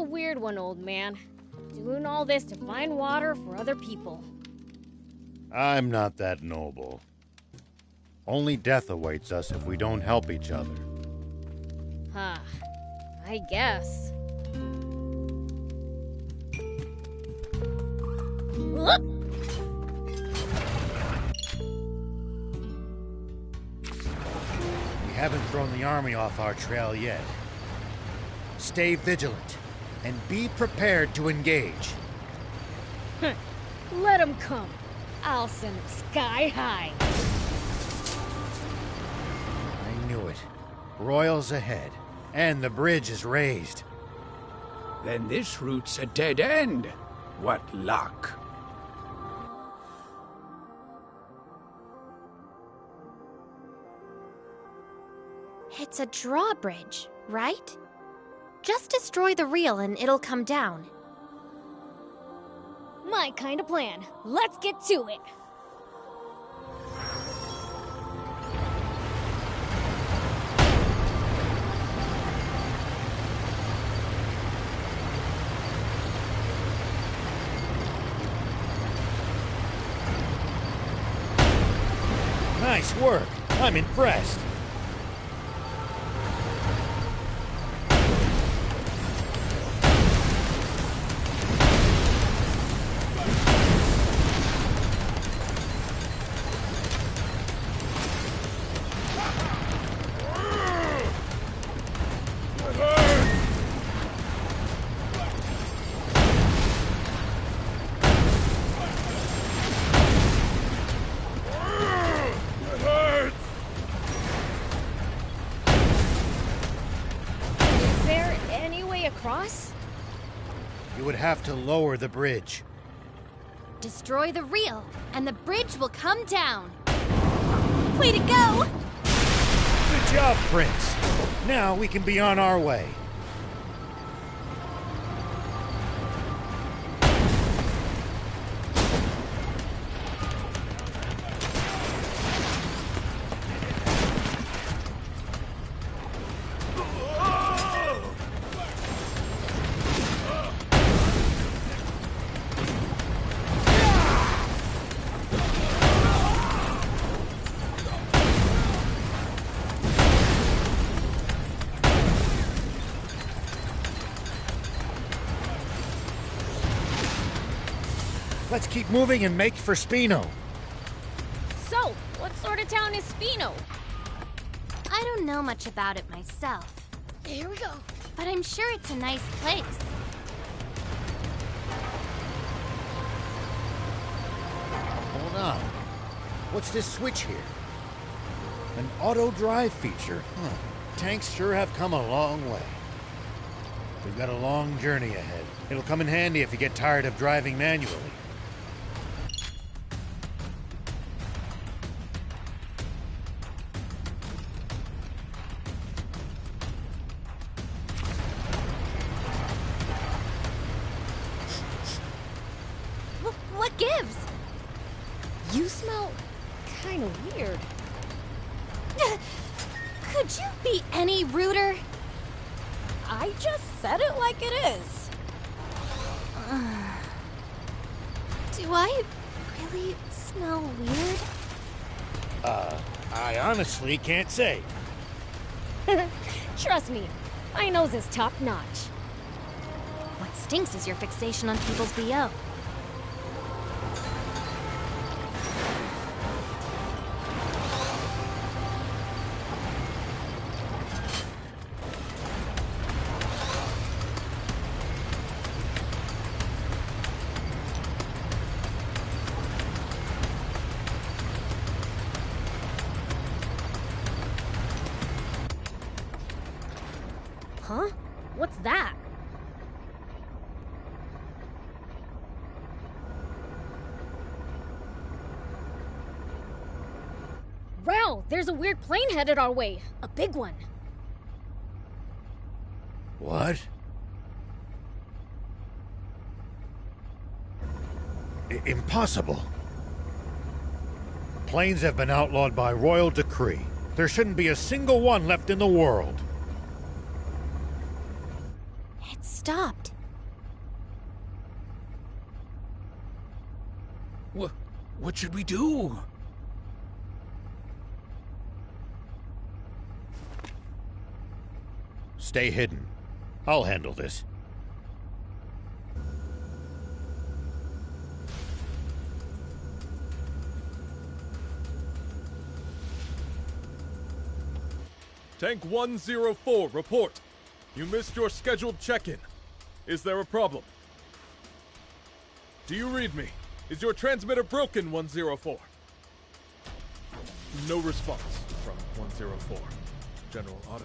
weird one, old man. Doing all this to find water for other people. I'm not that noble. Only death awaits us if we don't help each other. Huh. I guess. Whoop! We haven't thrown the army off our trail yet. Stay vigilant, and be prepared to engage. Let them come. I'll send them sky high. I knew it. Royals ahead, and the bridge is raised. Then this route's a dead end. What luck. It's a drawbridge, right? Just destroy the reel and it'll come down. My kind of plan. Let's get to it. Nice work. I'm impressed. Across? You would have to lower the bridge. Destroy the reel, and the bridge will come down. Way to go! Good job, Prince. Now we can be on our way. Let's keep moving and make for Spino. So, what sort of town is Spino? I don't know much about it myself. Here we go. But I'm sure it's a nice place. Hold on. What's this switch here? An auto drive feature. Huh. Tanks sure have come a long way. We've got a long journey ahead. It'll come in handy if you get tired of driving manually. What gives? You smell kind of weird. Could you be any ruder? I just said it like it is. Do I really smell weird? I honestly can't say. Trust me, my nose is top notch. What stinks is your fixation on people's BO. Huh? What's that? Wow, there's a weird plane headed our way. A big one. What? Impossible. Planes have been outlawed by royal decree. There shouldn't be a single one left in the world. It stopped. What should we do? Stay hidden. I'll handle this. Tank 104, report. You missed your scheduled check-in. Is there a problem? Do you read me? Is your transmitter broken, 104? No response from 104. General Ade.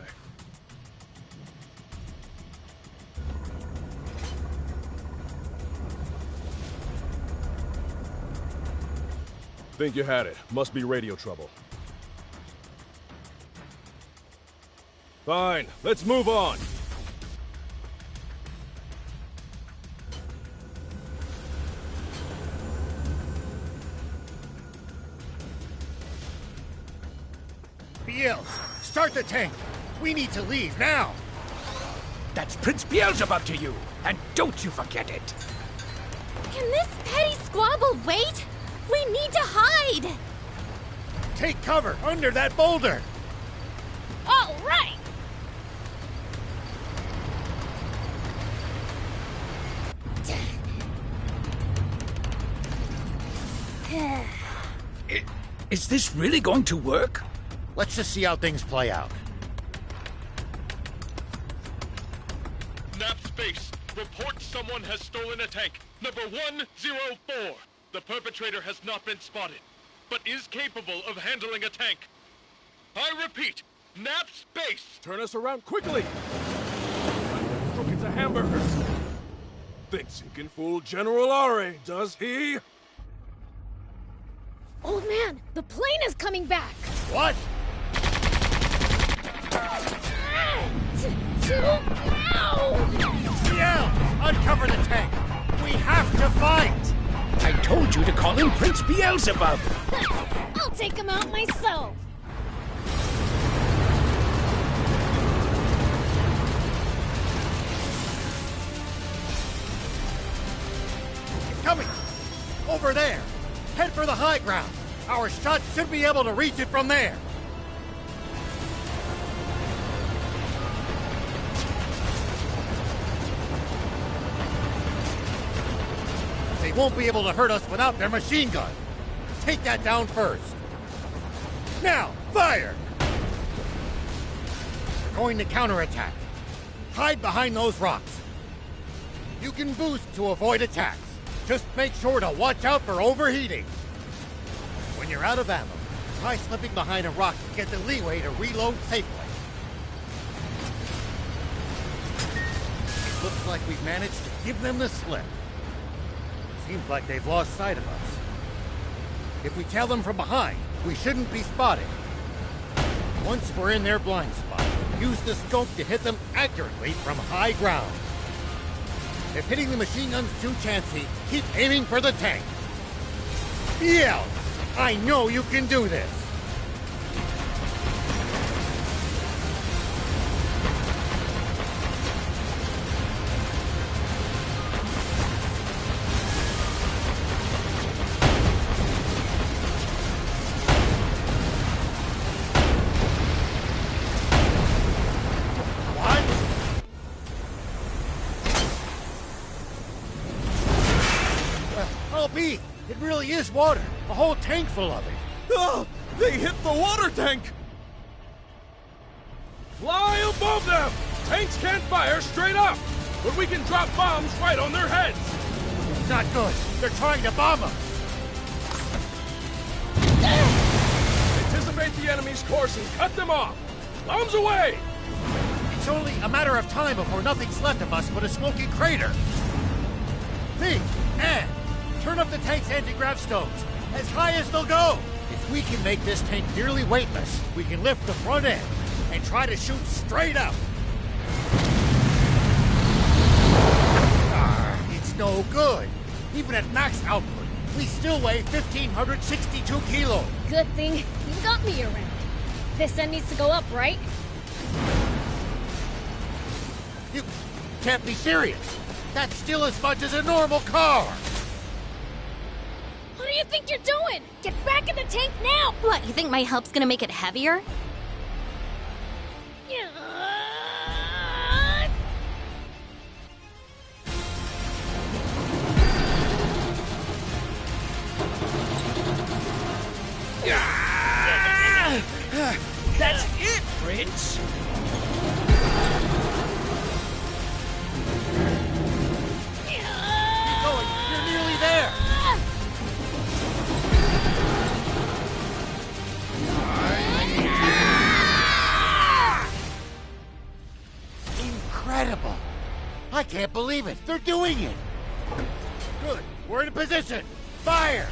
Think you had it. Must be radio trouble. Fine, let's move on. Beels, start the tank. We need to leave now. That's Prince Beelzebub to you, and don't you forget it. Can this petty squabble wait? We need to hide! Take cover under that boulder. All right! Is this really going to work? Let's just see how things play out. Nap Space, report someone has stolen a tank. Number 104. The perpetrator has not been spotted, but is capable of handling a tank. I repeat, Nap Space! Turn us around quickly! It's a hamburger. Thinks he can fool General Ari, does he? Old man, the plane is coming back! What? Beels, uncover the tank. We have to fight. I told you to call him Prince Beelzebub. I'll take him out myself! It's coming. Over there. Head for the high ground. Our shots should be able to reach it from there. They won't be able to hurt us without their machine gun. Take that down first. Now, fire! We're going to counterattack. Hide behind those rocks. You can boost to avoid attacks. Just make sure to watch out for overheating. When you're out of ammo, try slipping behind a rock to get the leeway to reload safely. It looks like we've managed to give them the slip. Seems like they've lost sight of us. If we tail them from behind, we shouldn't be spotted. Once we're in their blind spot, use the scope to hit them accurately from high ground. If hitting the machine gun's too chancy, keep aiming for the tank. Beels, I know you can do this. It really is water. A whole tank full of it. Oh, they hit the water tank! Fly above them! Tanks can't fire straight up, but we can drop bombs right on their heads! Not good. They're trying to bomb us. Anticipate the enemy's course and cut them off! Bombs away! It's only a matter of time before nothing's left of us but a smoking crater. Think, and turn up the tank's anti-grav stones, as high as they'll go. If we can make this tank nearly weightless, we can lift the front end and try to shoot straight up. It's no good. Even at max output, we still weigh 1,562 kilos. Good thing you got me around. This end needs to go up, right? You can't be serious. That's still as much as a normal car. What do you think you're doing? Get back in the tank now! What, you think my help's gonna make it heavier? That's it, Prince! Keep going. You're nearly there. Incredible. I can't believe it. They're doing it. Good. We're in position. Fire!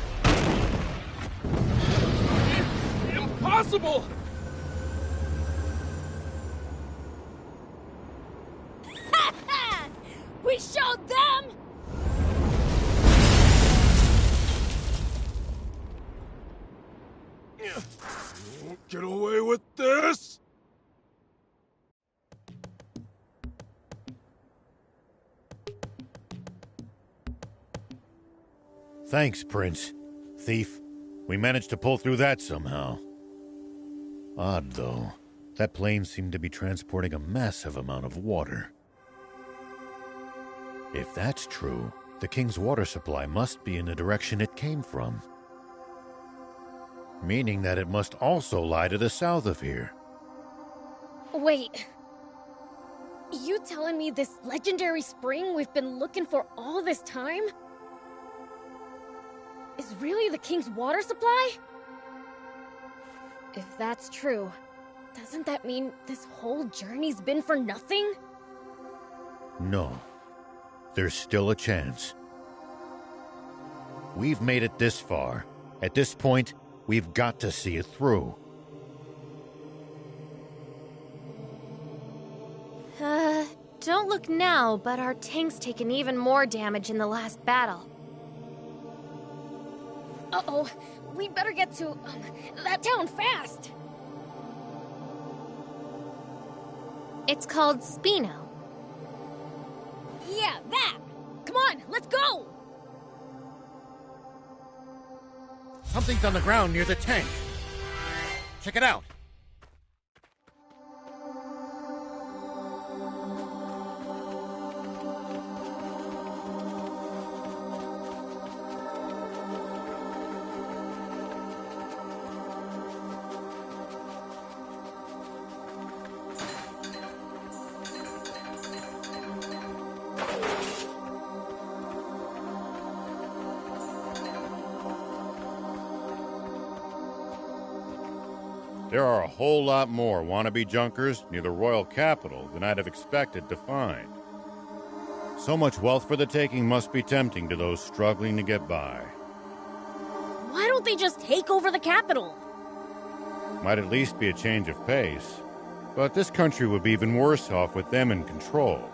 Impossible! We showed them! You won't get away with this! Thanks, Prince. Thief. We managed to pull through that somehow. Odd, though. That plane seemed to be transporting a massive amount of water. If that's true, the king's water supply must be in the direction it came from. Meaning that it must also lie to the south of here. Wait. You telling me this legendary spring we've been looking for all this time is really the king's water supply? If that's true, doesn't that mean this whole journey's been for nothing? No. There's still a chance. We've made it this far. At this point, we've got to see it through. Don't look now, but our tank's taken even more damage in the last battle. Uh-oh, we better get to that town fast. It's called Spino. Yeah, that! Come on, let's go! Something's on the ground near the tank. Check it out. There are a whole lot more wannabe junkers near the royal capital than I'd have expected to find. So much wealth for the taking must be tempting to those struggling to get by. Why don't they just take over the capital? Might at least be a change of pace. But this country would be even worse off with them in control.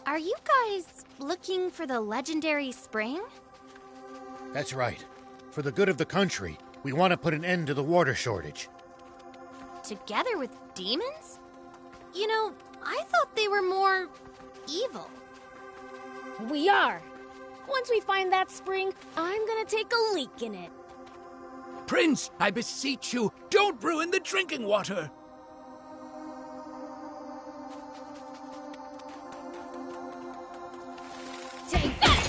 Are you guys looking for the legendary spring? That's right. For the good of the country, we want to put an end to the water shortage. Together with demons? You know, I thought they were more evil. We are. Once we find that spring, I'm gonna take a leak in it. Prince, I beseech you, don't ruin the drinking water! Take that!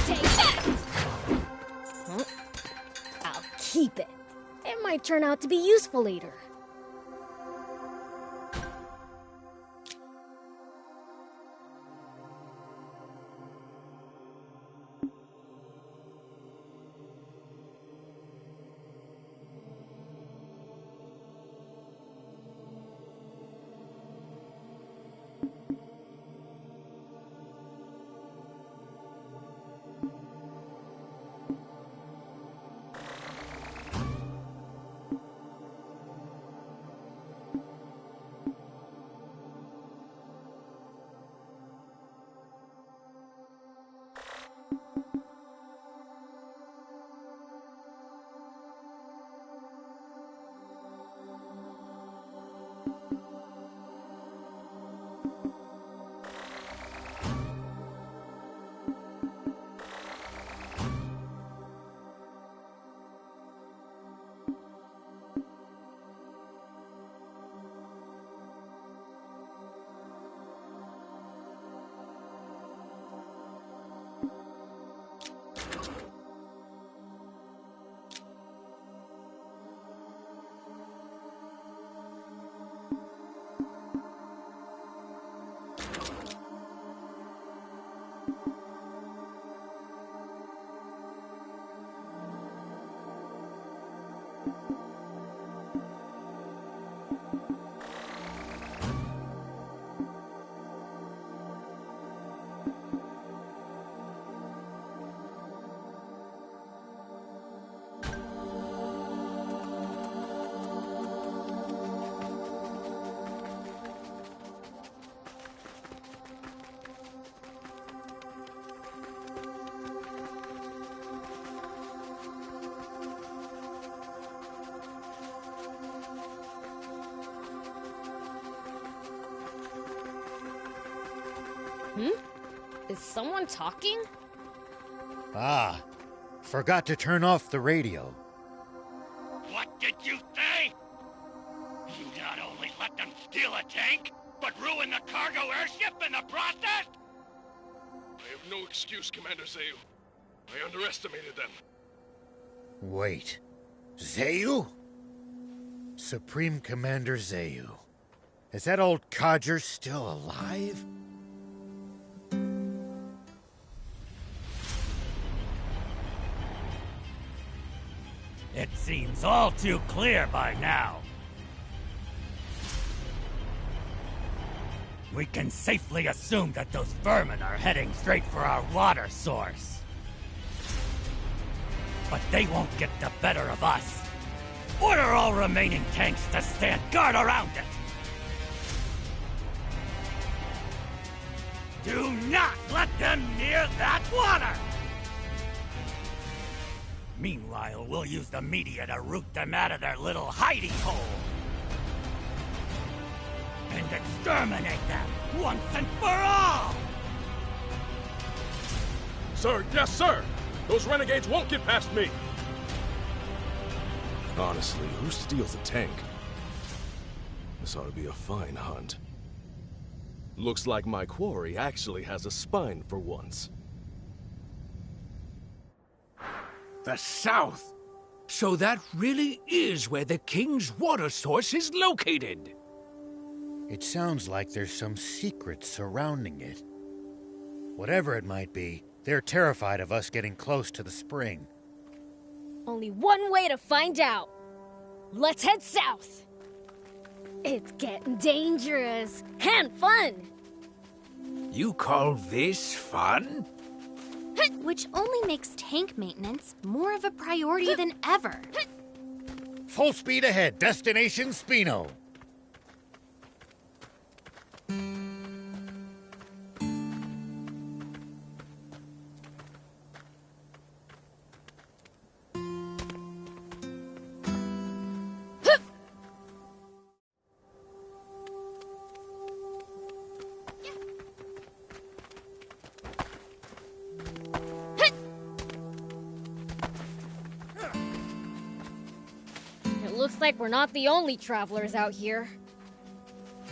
Take that! Huh? I'll keep it. It might turn out to be useful later. Is someone talking? Ah, forgot to turn off the radio. What did you say? You not only let them steal a tank, but ruin the cargo airship in the process? I have no excuse, Commander Zayu. I underestimated them. Wait, Zayu? Supreme Commander Zayu. Is that old codger still alive? It seems all too clear by now. We can safely assume that those vermin are heading straight for our water source. But they won't get the better of us. Order all remaining tanks to stand guard around it. Do not let them near that water! Meanwhile, we'll use the media to root them out of their little hidey hole. And exterminate them once and for all! Sir, yes, sir! Those renegades won't get past me! Honestly, who steals a tank? This ought to be a fine hunt. Looks like my quarry actually has a spine for once. The south! So that really is where the king's water source is located! It sounds like there's some secret surrounding it. Whatever it might be, they're terrified of us getting close to the spring. Only one way to find out. Let's head south. It's getting dangerous and fun. You call this fun? Which only makes tank maintenance more of a priority than ever. Full speed ahead, destination Spino. Looks like we're not the only travelers out here.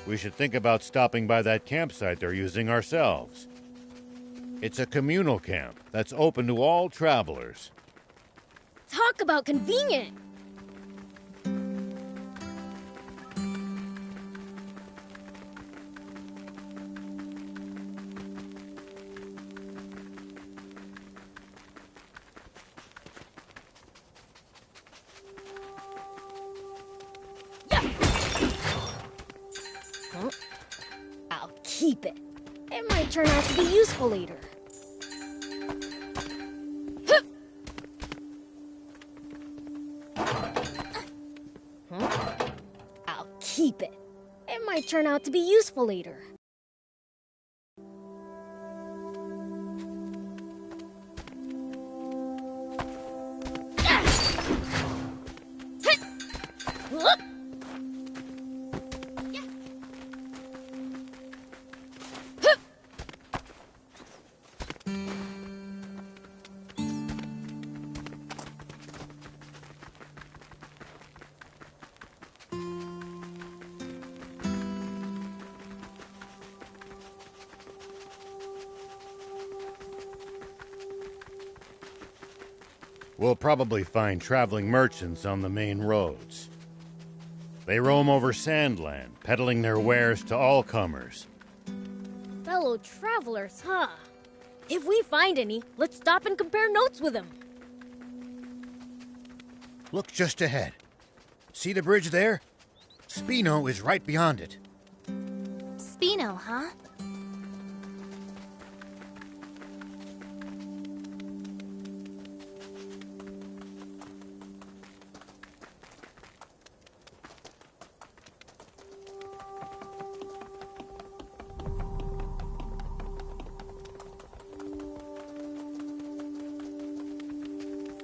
We should think about stopping by that campsite they're using ourselves. It's a communal camp that's open to all travelers. Talk about convenient! I'll keep it. It might turn out to be useful later. I'll keep it. It might turn out to be useful later. We'll probably find traveling merchants on the main roads. They roam over Sandland, peddling their wares to all comers. Fellow travelers, huh? If we find any, let's stop and compare notes with them. Look just ahead. See the bridge there? Spino is right beyond it. Spino, huh?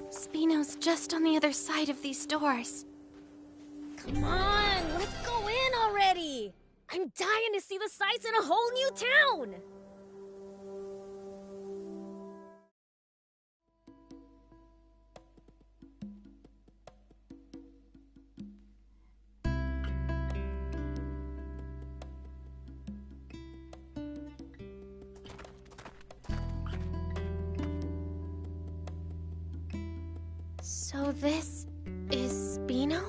Spino's just on the other side of these doors. Come on, let's go in already! I'm dying to see the sights in a whole new town! So this is Spino?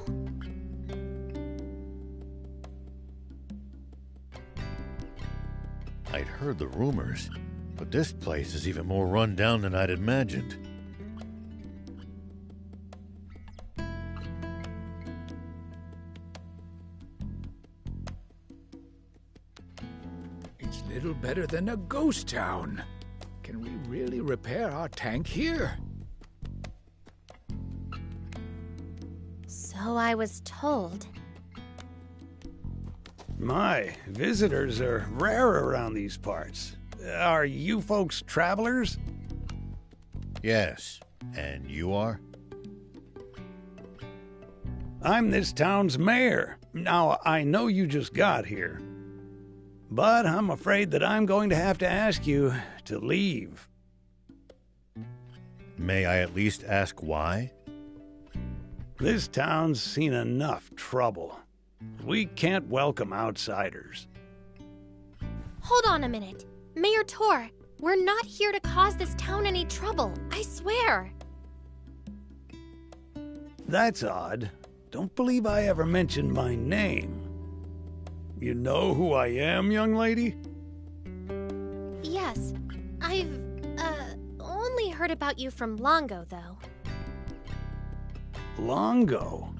I'd heard the rumors, but this place is even more run down than I'd imagined. It's little better than a ghost town. Can we really repair our tank here? So I was told. My, visitors are rare around these parts. Are you folks travelers? Yes, and you are? I'm this town's mayor. Now, I know you just got here, but I'm afraid that I'm going to have to ask you to leave. May I at least ask why? This town's seen enough trouble. We can't welcome outsiders. Hold on a minute. Mayor Tor, we're not here to cause this town any trouble, I swear. That's odd. Don't believe I ever mentioned my name. You know who I am, young lady? Yes, I've, only heard about you from Longo, though. Longo?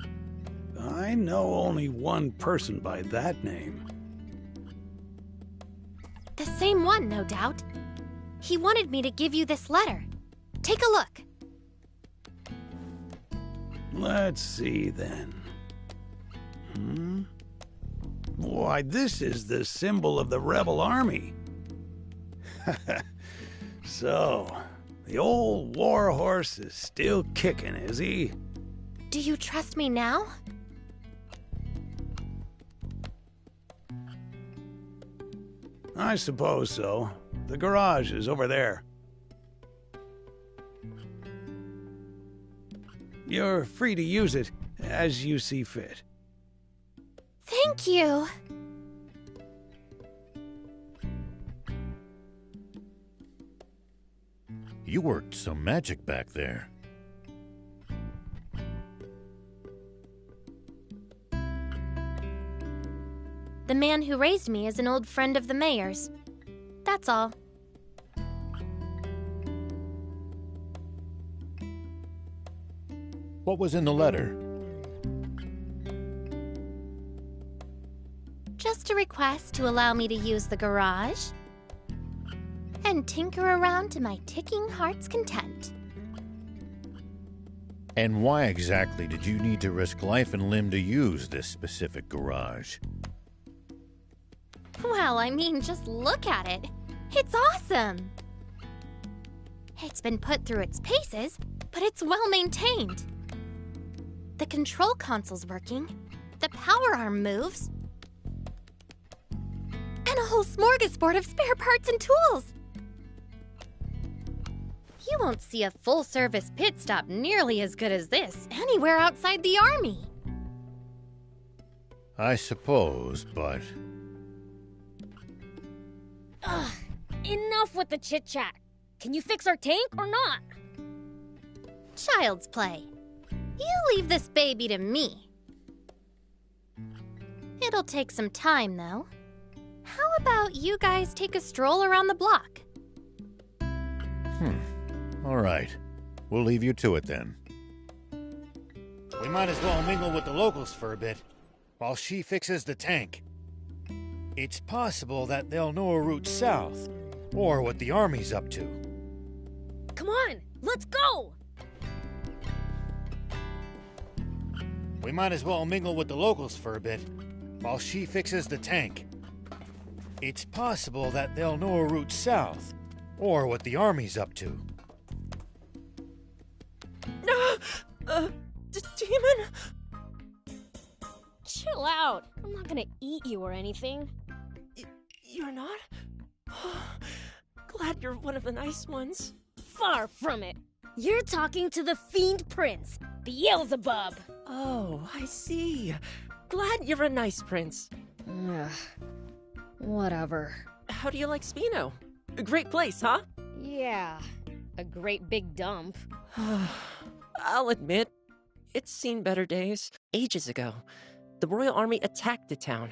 I know only one person by that name. The same one, no doubt. He wanted me to give you this letter. Take a look. Let's see, then. Why, this is the symbol of the rebel army. So, the old war horse is still kicking, is he? Do you trust me now? I suppose so. The garage is over there. You're free to use it as you see fit. Thank you. You worked some magic back there. The man who raised me is an old friend of the mayor's. That's all. What was in the letter? Just a request to allow me to use the garage and tinker around to my ticking heart's content. And why exactly did you need to risk life and limb to use this specific garage? Well, I mean, just look at it. It's awesome. It's been put through its paces, but it's well maintained. The control console's working, the power arm moves, and a whole smorgasbord of spare parts and tools. You won't see a full-service pit stop nearly as good as this anywhere outside the army. I suppose, but... Ugh, enough with the chit-chat. Can you fix our tank or not? Child's play. You leave this baby to me. It'll take some time, though. How about you guys take a stroll around the block? All right. We'll leave you to it then. We might as well mingle with the locals for a bit, while she fixes the tank. It's possible that they'll know a route south, or what the army's up to. Come on, let's go! We might as well mingle with the locals for a bit, while she fixes the tank. It's possible that they'll know a route south, or what the army's up to. Demon? Chill out. I'm not gonna eat you or anything. You're not? Glad you're one of the nice ones. Far from it. You're talking to the Fiend Prince, Beelzebub. Oh, I see. Glad you're a nice prince. Ugh. Whatever. How do you like Spino? A great place, huh? Yeah, a great big dump. I'll admit, it's seen better days. Ages ago, the Royal Army attacked the town.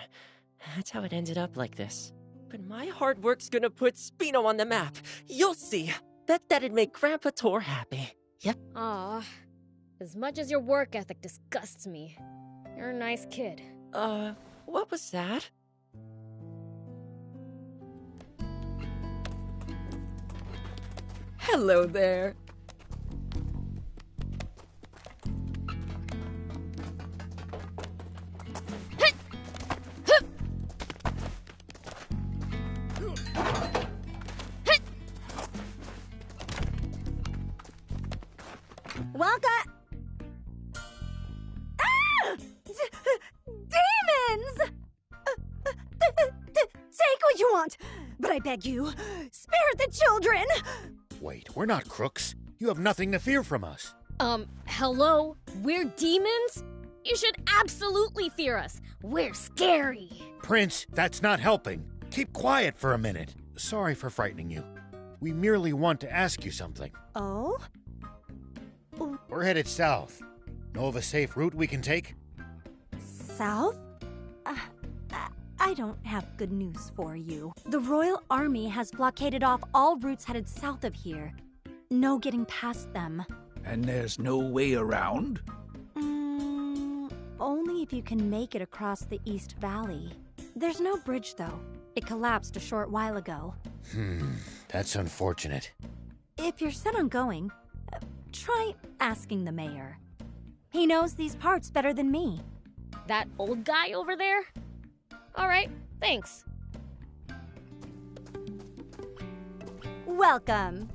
That's how it ended up like this. But my hard work's gonna put Spino on the map. You'll see. Bet that'd make Grandpa Tor happy. Yep. Aw, as much as your work ethic disgusts me, you're a nice kid. What was that? Hello there. Welcome. Ah! Demons! Take what you want, but I beg you, spare the children! Wait, we're not crooks. You have nothing to fear from us. Hello? We're demons? You should absolutely fear us. We're scary. Prince, that's not helping. Keep quiet for a minute. Sorry for frightening you. We merely want to ask you something. Oh? We're headed south. Know of a safe route we can take? South? I don't have good news for you. The Royal Army has blockaded off all routes headed south of here. No getting past them. And there's no way around? Only if you can make it across the East Valley. There's no bridge, though. It collapsed a short while ago. That's unfortunate. If you're set on going, try asking the mayor. He knows these parts better than me. That old guy over there? All right, thanks. Welcome.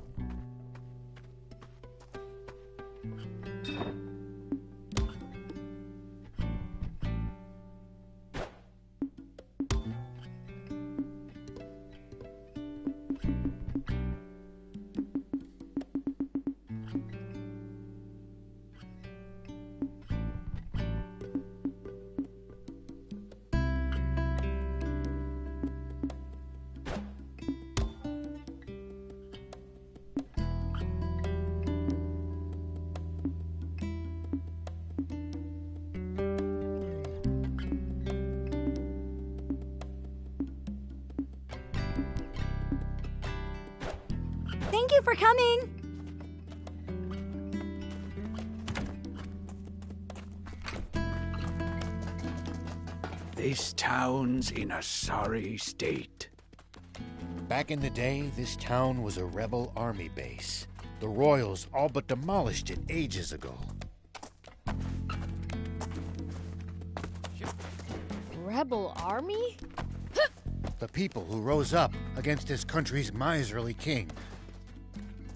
Thank you for coming. This town's in a sorry state. Back in the day, this town was a rebel army base. The Royals all but demolished it ages ago. Rebel army? The people who rose up against his country's miserly king.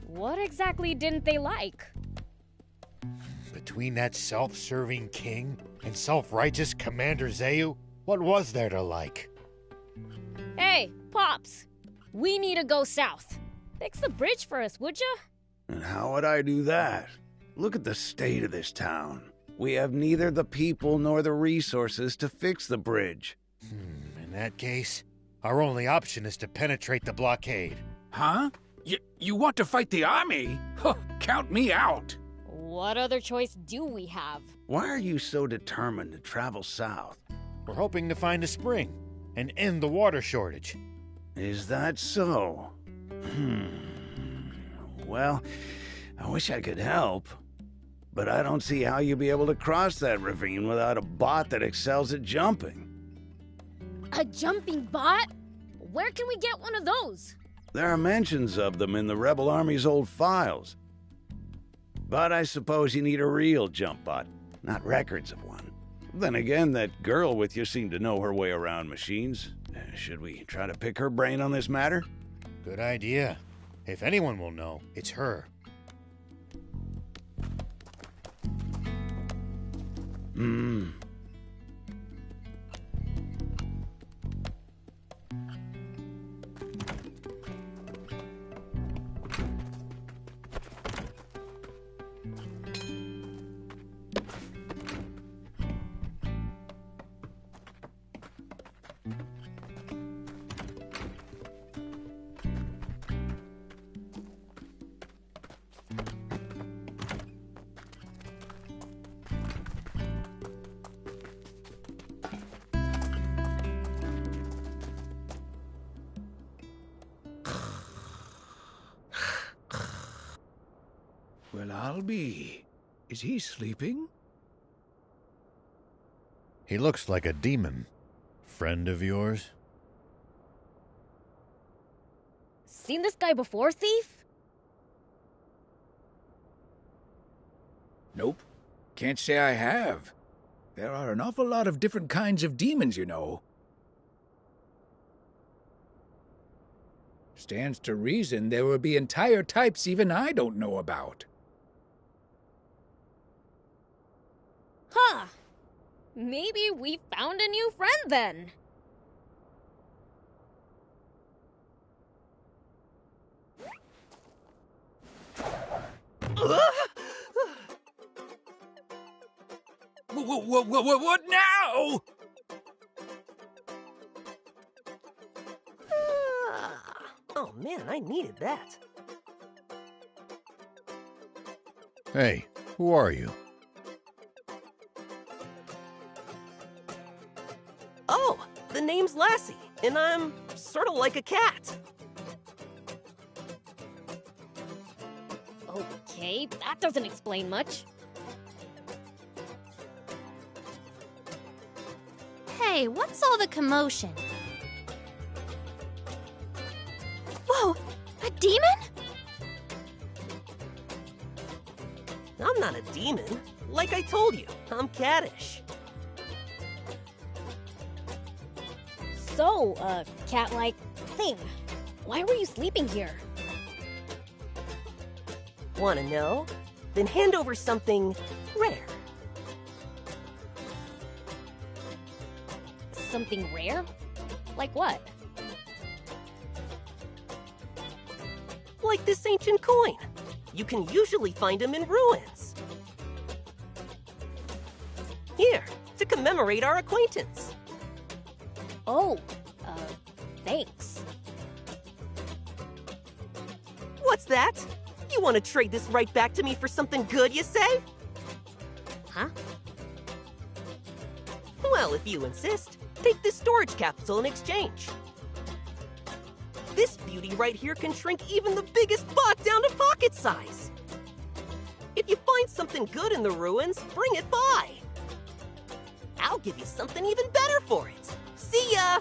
What exactly didn't they like? Between that self-serving king and self-righteous Commander Zeu, what was there to like? Hey, Pops, we need to go south. Fix the bridge for us, would ya? And how would I do that? Look at the state of this town. We have neither the people nor the resources to fix the bridge. In that case, our only option is to penetrate the blockade. Huh? You want to fight the army? Huh, count me out. What other choice do we have? Why are you so determined to travel south? We're hoping to find a spring and end the water shortage. Is that so? Well, I wish I could help. But I don't see how you'll be able to cross that ravine without a bot that excels at jumping. A jumping bot? Where can we get one of those? There are mentions of them in the Rebel Army's old files. But I suppose you need a real jump bot, not records of one. Then again, that girl with you seemed to know her way around machines. Should we try to pick her brain on this matter? Good idea. If anyone will know, it's her. Well, I'll be. Is he sleeping? He looks like a demon. Friend of yours? Seen this guy before, Thief? Nope. Can't say I have. There are an awful lot of different kinds of demons, you know. Stands to reason there will be entire types even I don't know about. Huh. Maybe we found a new friend then. What now? Oh man, I needed that. Hey, who are you? Oh, the name's Lassie, and I'm sort of like a cat. Okay, that doesn't explain much. Hey, what's all the commotion? Whoa, a demon? I'm not a demon. Like I told you, I'm cattish. So, cat-like thing. Why were you sleeping here? Wanna know? Then hand over something rare. Something rare? Like what? Like this ancient coin. You can usually find them in ruins. Here, to commemorate our acquaintance. Oh, thanks. What's that? You want to trade this right back to me for something good, you say? Huh? Well, if you insist, take this storage capsule in exchange. This beauty right here can shrink even the biggest bot down to pocket size. If you find something good in the ruins, bring it by. I'll give you something even better for it. See ya!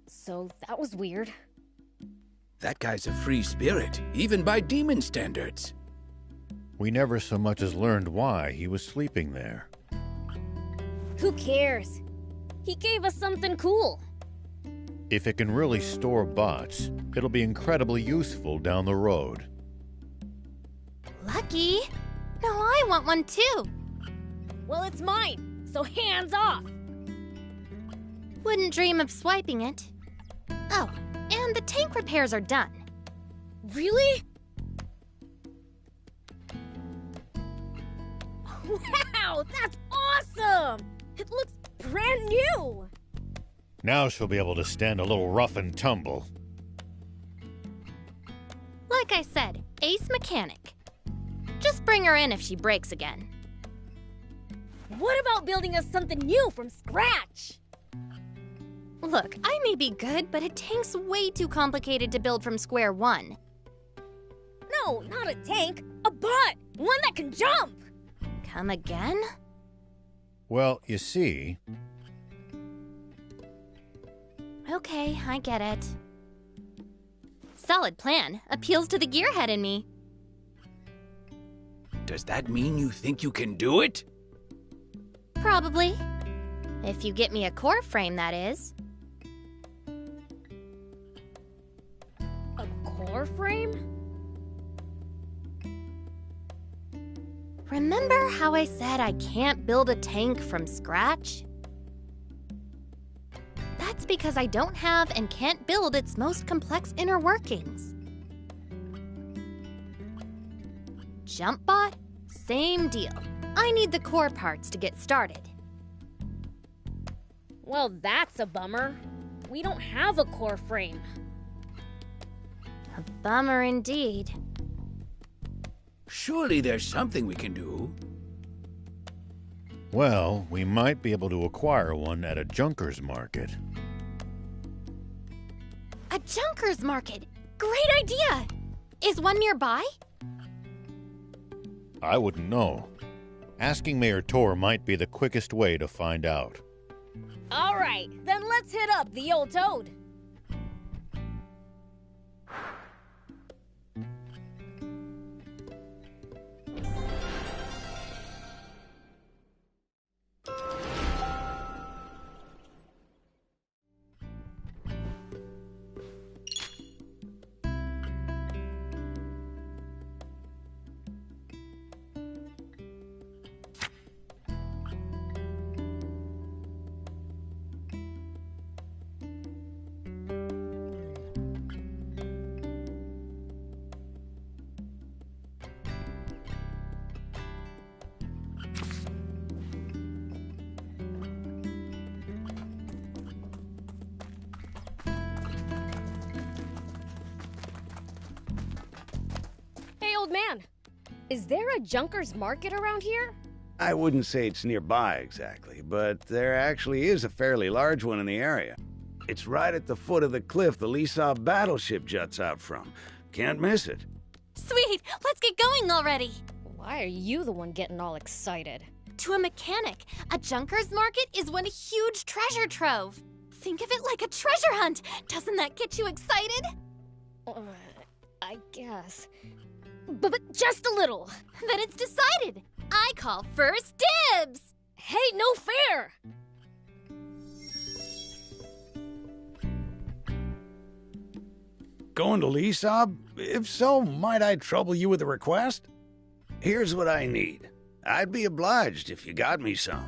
So that was weird. That guy's a free spirit, even by demon standards. We never so much as learned why he was sleeping there. Who cares? He gave us something cool. If it can really store bots, it'll be incredibly useful down the road. Lucky. No, I want one too. Well, it's mine, so hands off. Wouldn't dream of swiping it. Oh, and the tank repairs are done. Really? Wow, that's awesome! It looks brand new! Now she'll be able to stand a little rough and tumble. Like I said, ace mechanic. Just bring her in if she breaks again. What about building us something new from scratch? Look, I may be good, but a tank's way too complicated to build from square one. No, not a tank. A bot! One that can jump! Come again? Well, you see... Okay, I get it. Solid plan. Appeals to the gearhead in me. Does that mean you think you can do it? Probably. If you get me a core frame, that is. A core frame? Remember how I said I can't build a tank from scratch? That's because I don't have and can't build its most complex inner workings. JumpBot? Same deal. I need the core parts to get started. Well, that's a bummer. We don't have a core frame. A bummer indeed. Surely there's something we can do. Well, we might be able to acquire one at a junker's market. A junker's market! Great idea! Is one nearby? I wouldn't know. Asking Mayor Tor might be the quickest way to find out. All right, then let's hit up the old toad. Hey, old man. Is there a junker's market around here? I wouldn't say it's nearby exactly, but there actually is a fairly large one in the area. It's right at the foot of the cliff the Lisa battleship juts out from. Can't miss it. Sweet! Let's get going already! Why are you the one getting all excited? To a mechanic, a junker's market is one huge treasure trove. Think of it like a treasure hunt. Doesn't that get you excited? I guess. But just a little. Then it's decided. I call first dibs! Hey, no fair! Going to Lisab? If so, might I trouble you with a request? Here's what I need. I'd be obliged if you got me some.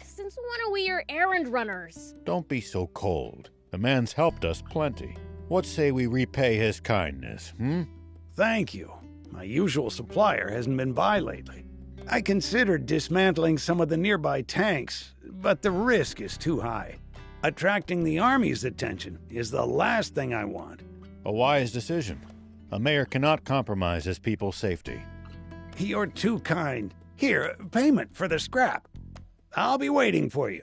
Since when are we your errand runners? Don't be so cold. The man's helped us plenty. What say we repay his kindness, Thank you. My usual supplier hasn't been by lately. I considered dismantling some of the nearby tanks, but the risk is too high. Attracting the Army's attention is the last thing I want. A wise decision. A mayor cannot compromise his people's safety. You're too kind. Here, payment for the scrap. I'll be waiting for you.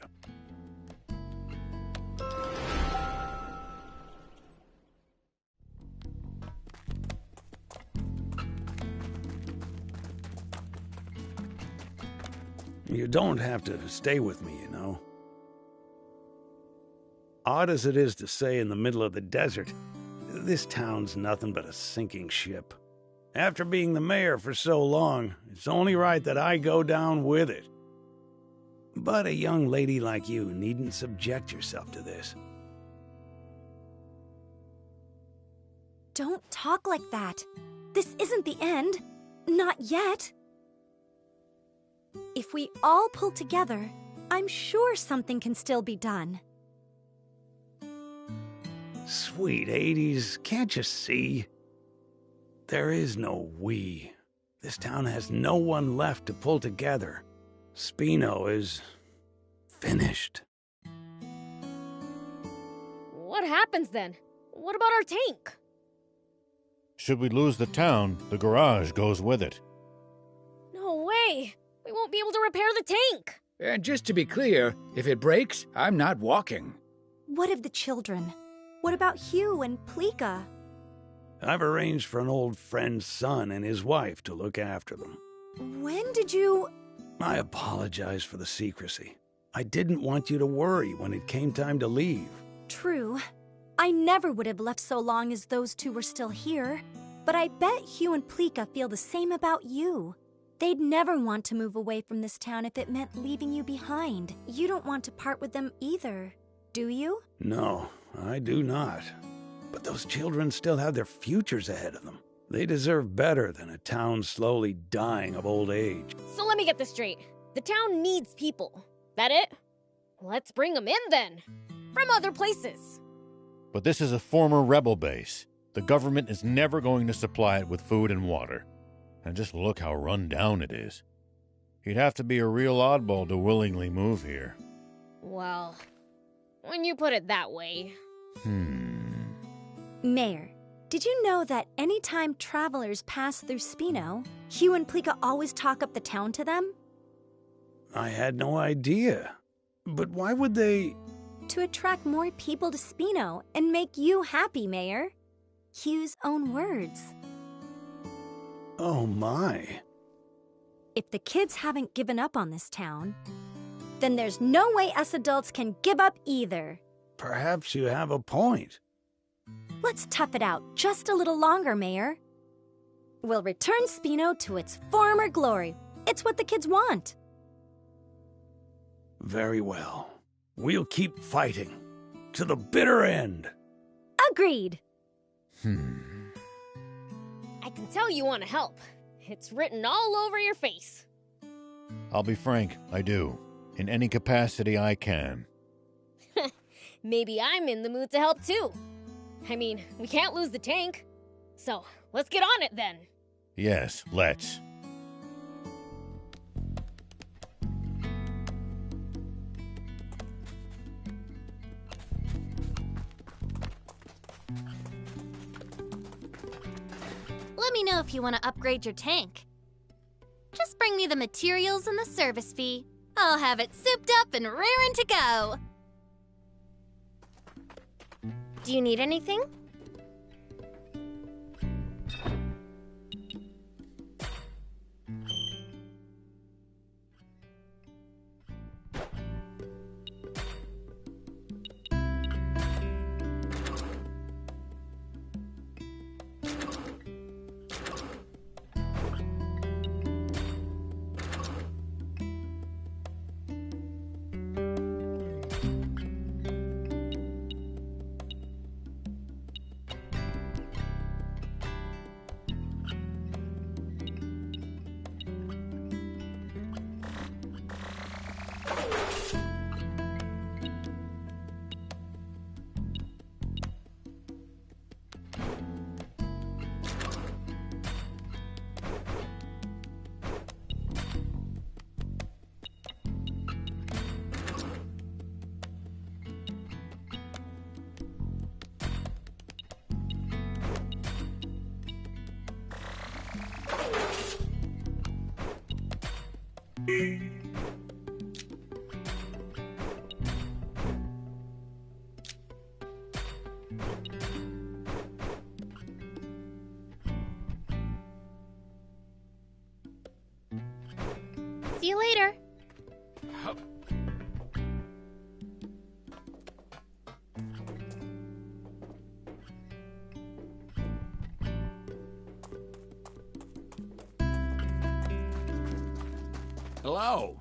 You don't have to stay with me, you know. Odd as it is to say in the middle of the desert, this town's nothing but a sinking ship. After being the mayor for so long, it's only right that I go down with it. But a young lady like you needn't subject yourself to this. Don't talk like that. This isn't the end. Not yet. If we all pull together, I'm sure something can still be done. Sweet 80s, can't you see? There is no we. This town has no one left to pull together. Spino is finished. What happens then? What about our tank? Should we lose the town, the garage goes with it. No way! We won't be able to repair the tank! And just to be clear, if it breaks, I'm not walking. What of the children? What about Hugh and Pleeka? I've arranged for an old friend's son and his wife to look after them. When did you... I apologize for the secrecy. I didn't want you to worry when it came time to leave. True. I never would have left so long as those two were still here. But I bet Hugh and Pleeka feel the same about you. They'd never want to move away from this town if it meant leaving you behind. You don't want to part with them either, do you? No, I do not. But those children still have their futures ahead of them. They deserve better than a town slowly dying of old age. So let me get this straight. The town needs people. That it? Let's bring them in then. From other places. But this is a former rebel base. The government is never going to supply it with food and water. And just look how run down it is. You'd have to be a real oddball to willingly move here. Well, when you put it that way. Mayor, did you know that anytime travelers pass through Spino, Hugh and Pleeka always talk up the town to them? I had no idea. But why would they... To attract more people to Spino and make you happy, Mayor. Hugh's own words. Oh my. If the kids haven't given up on this town, then there's no way us adults can give up either. Perhaps you have a point. Let's tough it out just a little longer, Mayor. We'll return Spino to its former glory. It's what the kids want. Very well. We'll keep fighting. To the bitter end. Agreed. I can tell you want to help. It's written all over your face. I'll be frank, I do. In any capacity I can. Maybe I'm in the mood to help too. I mean, we can't lose the tank. So, let's get on it then. Yes, let's. Let me know if you want to upgrade your tank. Just bring me the materials and the service fee. I'll have it souped up and raring to go. Do you need anything? See you later. Hello.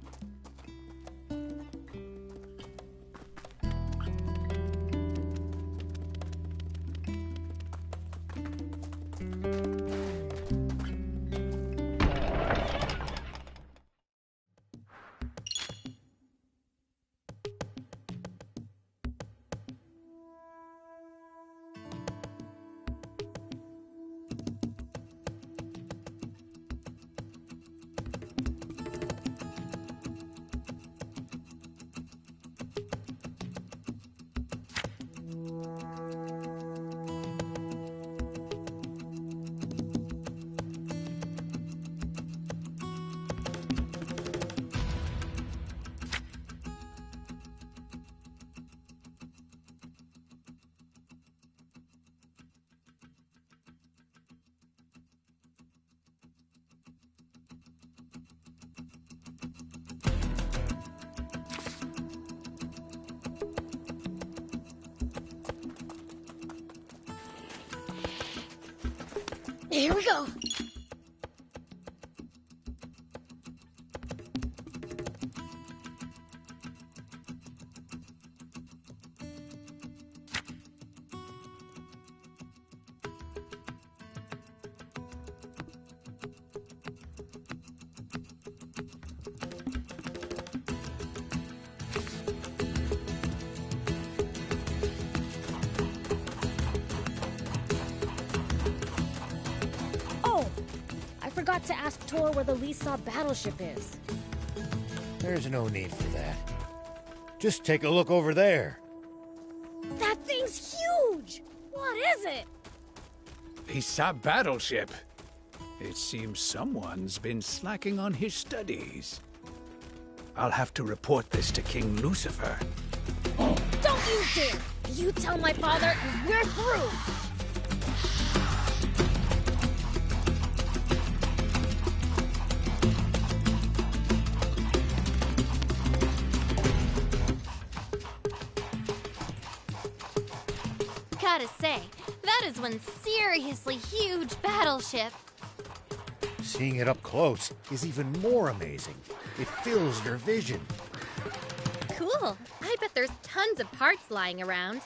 Here we go. Forgot to ask Tor where the Lisa battleship is. There's no need for that. Just take a look over there. That thing's huge! What is it? Lisa battleship. It seems someone's been slacking on his studies. I'll have to report this to King Lucifer. Don't you dare! You tell my father and we're through! Gotta say, that is one seriously huge battleship. Seeing it up close is even more amazing. It fills your vision. Cool. I bet there's tons of parts lying around.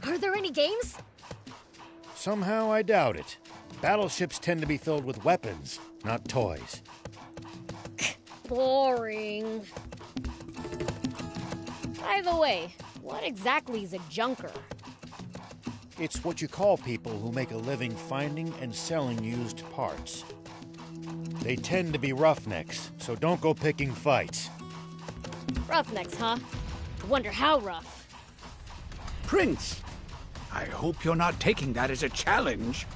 Are there any games? Somehow I doubt it. Battleships tend to be filled with weapons, not toys. Boring. By the way, what exactly is a junker? It's what you call people who make a living finding and selling used parts. They tend to be roughnecks, so don't go picking fights. Roughnecks, huh? I wonder how rough. Prince, I hope you're not taking that as a challenge.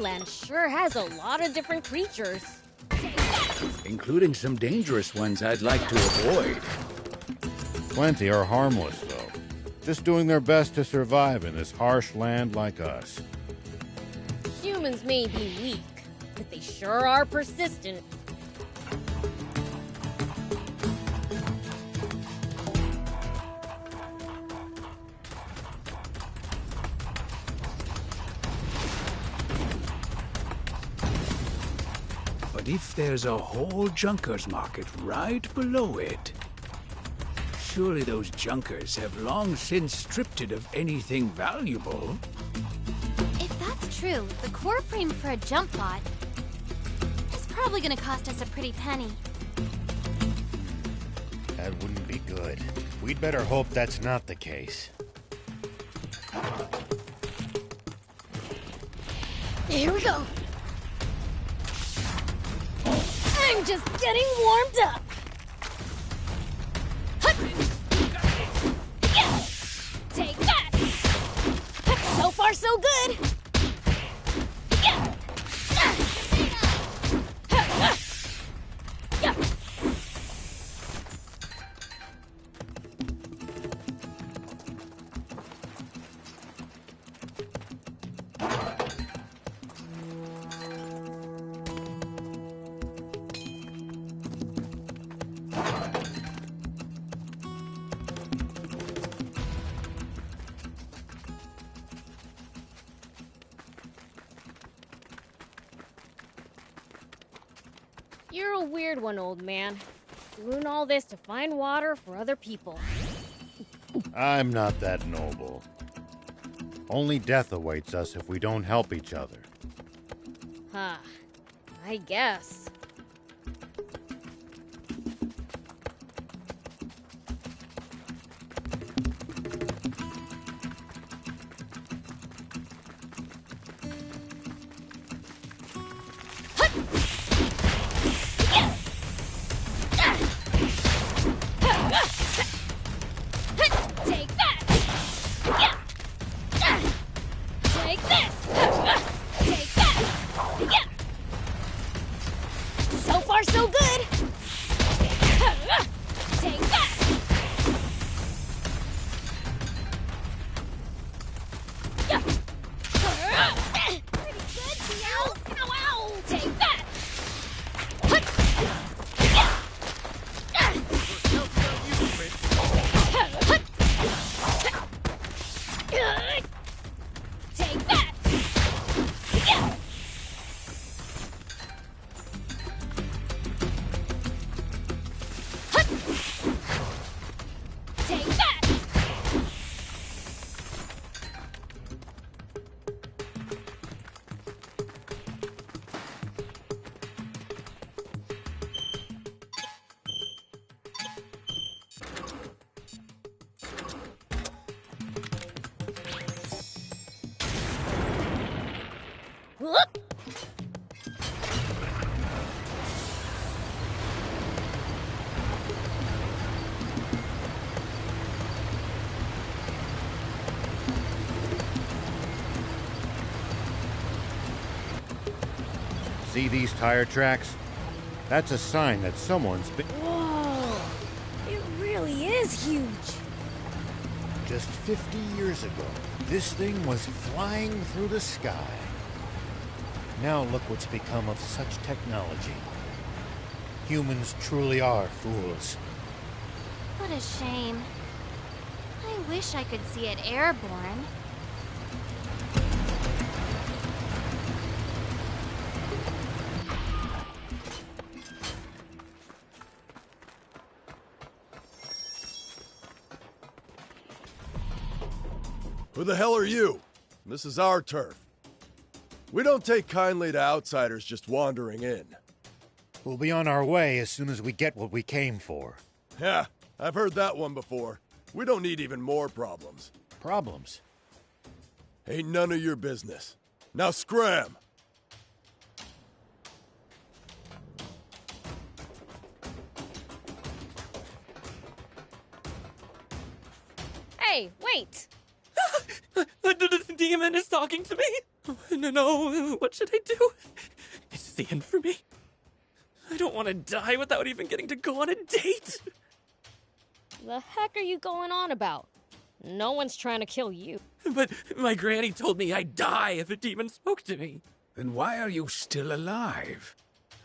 Land sure has a lot of different creatures. Including some dangerous ones I'd like to avoid. Plenty are harmless, though. Just doing their best to survive in this harsh land like us. Humans may be weak, but they sure are persistent. But if there's a whole junker's market right below it, surely those junkers have long since stripped it of anything valuable. If that's true, the core frame for a jump bot is probably gonna cost us a pretty penny. That wouldn't be good. We'd better hope that's not the case. Here we go. I'm just getting warmed up. Take that. So far, so good. You're a weird one, old man. Doing all this to find water for other people. I'm not that noble. Only death awaits us if we don't help each other. Huh. I guess. Take that! Take this! Whoop! See these tire tracks? That's a sign that someone's been... Whoa! It really is huge! Just 50 years ago, this thing was flying through the sky. Now look what's become of such technology. Humans truly are fools. What a shame. I wish I could see it airborne. Who the hell are you? This is our turf. We don't take kindly to outsiders just wandering in. We'll be on our way as soon as we get what we came for. Yeah, I've heard that one before. We don't need even more problems. Problems? Ain't none of your business. Now scram! Hey, wait! The demon is talking to me. No, what should I do? Is this the end for me? I don't want to die without even getting to go on a date. The heck are you going on about? No one's trying to kill you. But my granny told me I'd die if a demon spoke to me. Then why are you still alive?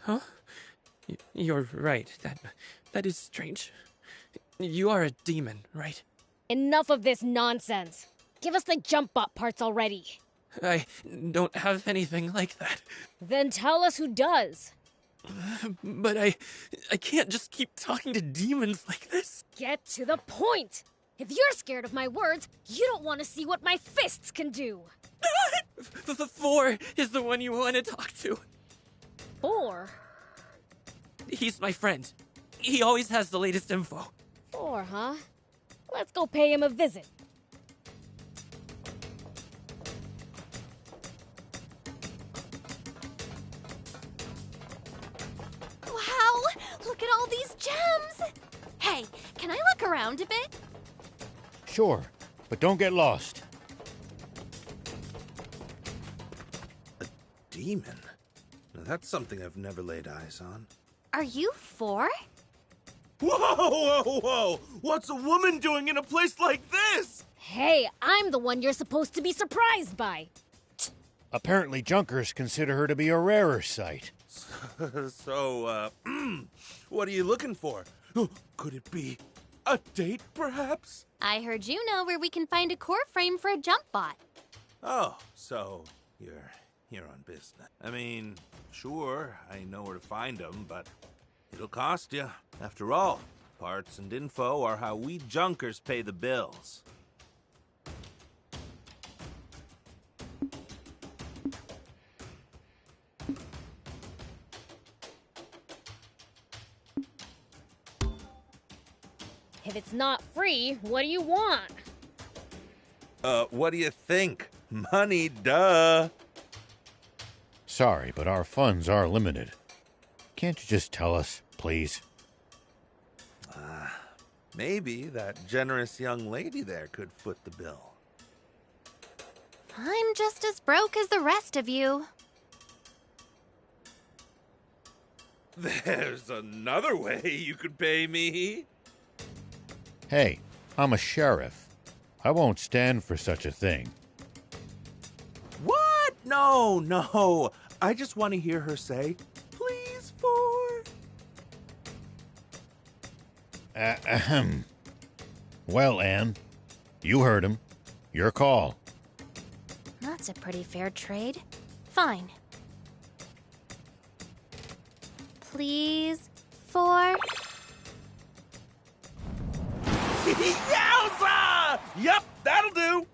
Huh? You're right. That is strange. You are a demon, right? Enough of this nonsense. Give us the jump bot parts already. I don't have anything like that. Then tell us who does. But I can't just keep talking to demons like this. Get to the point! If you're scared of my words, you don't want to see what my fists can do. The 4 is the one you want to talk to. 4? He's my friend. He always has the latest info. 4, huh? Let's go pay him a visit. Wow! Look at all these gems! Hey, can I look around a bit? Sure, but don't get lost. A demon? Now, that's something I've never laid eyes on. Are you 4? Whoa, whoa, whoa! What's a woman doing in a place like this? Hey, I'm the one you're supposed to be surprised by. Apparently Junkers consider her to be a rarer sight. So, what are you looking for? Could it be a date, perhaps? I heard you know where we can find a core frame for a jump bot. Oh, so you're here on business. I mean, sure, I know where to find them, but it'll cost you. After all, parts and info are how we Junkers pay the bills. If it's not free, what do you want? What do you think? Money, duh. Sorry, but our funds are limited. Can't you just tell us, please? Maybe that generous young lady there could foot the bill. I'm just as broke as the rest of you. There's another way you could pay me. Hey, I'm a sheriff. I won't stand for such a thing. What? No, no. I just want to hear her say, please, 4. Ahem. Well, Anne, you heard him. Your call. That's a pretty fair trade. Fine. Please, 4. Yowza! Yep, that'll do.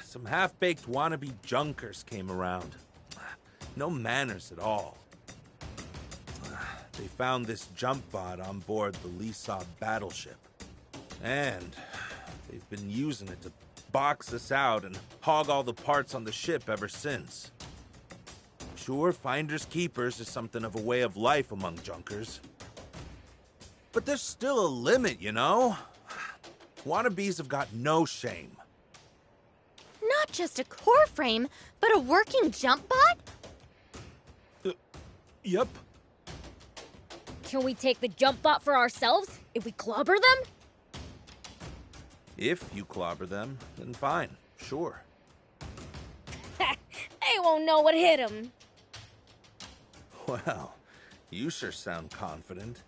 Some half-baked wannabe Junkers came around. No manners at all. They found this jump bot on board the Lisa battleship. And they've been using it to box us out and hog all the parts on the ship ever since. Sure, finders keepers is something of a way of life among junkers. But there's still a limit, you know? Wannabes have got no shame. Not just a core frame, but a working jump bot? Yep. Can we take the jump bot for ourselves if we clobber them? If you clobber them, then fine, sure. They won't know what hit them. Well, you sure sound confident.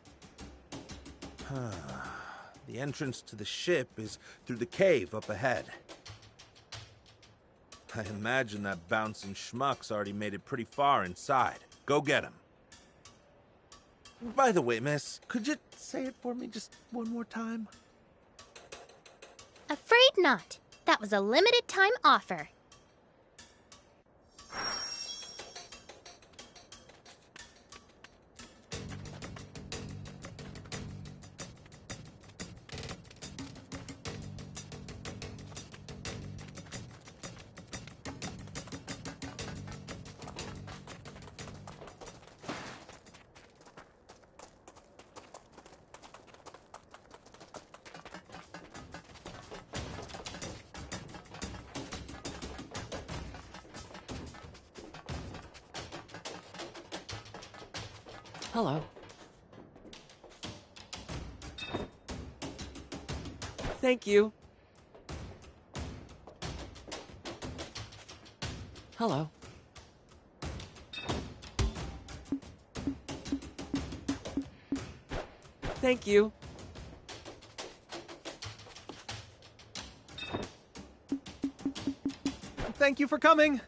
The entrance to the ship is through the cave up ahead. I imagine that bouncing schmuck's already made it pretty far inside. Go get him. By the way, miss, could you say it for me just one more time? Afraid not. That was a limited time offer. Hello. Thank you. Hello. Thank you. Thank you for coming.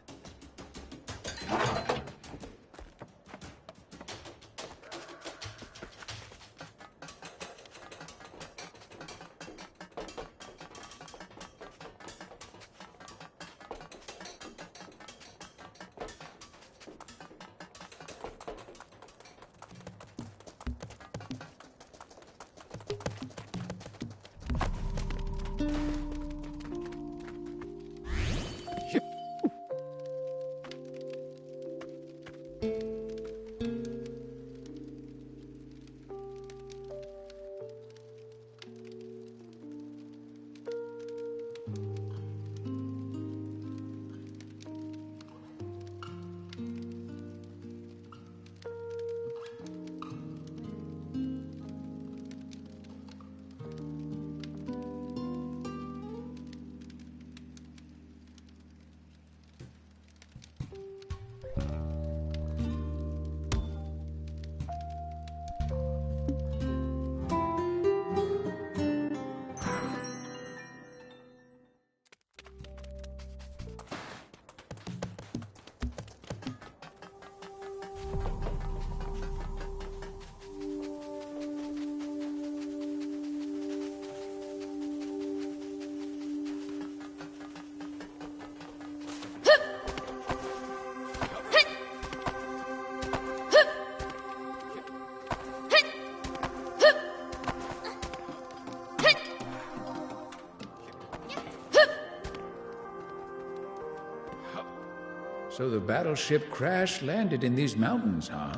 So the battleship crash-landed in these mountains, huh?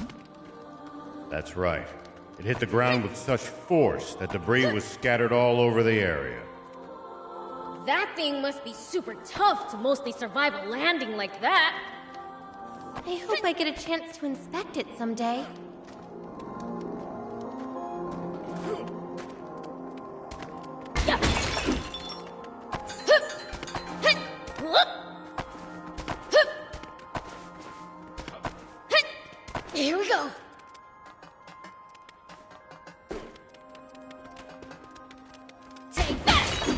That's right. It hit the ground with such force that debris was scattered all over the area. That thing must be super tough to mostly survive a landing like that. I hope I get a chance to inspect it someday. Here we go. Take that!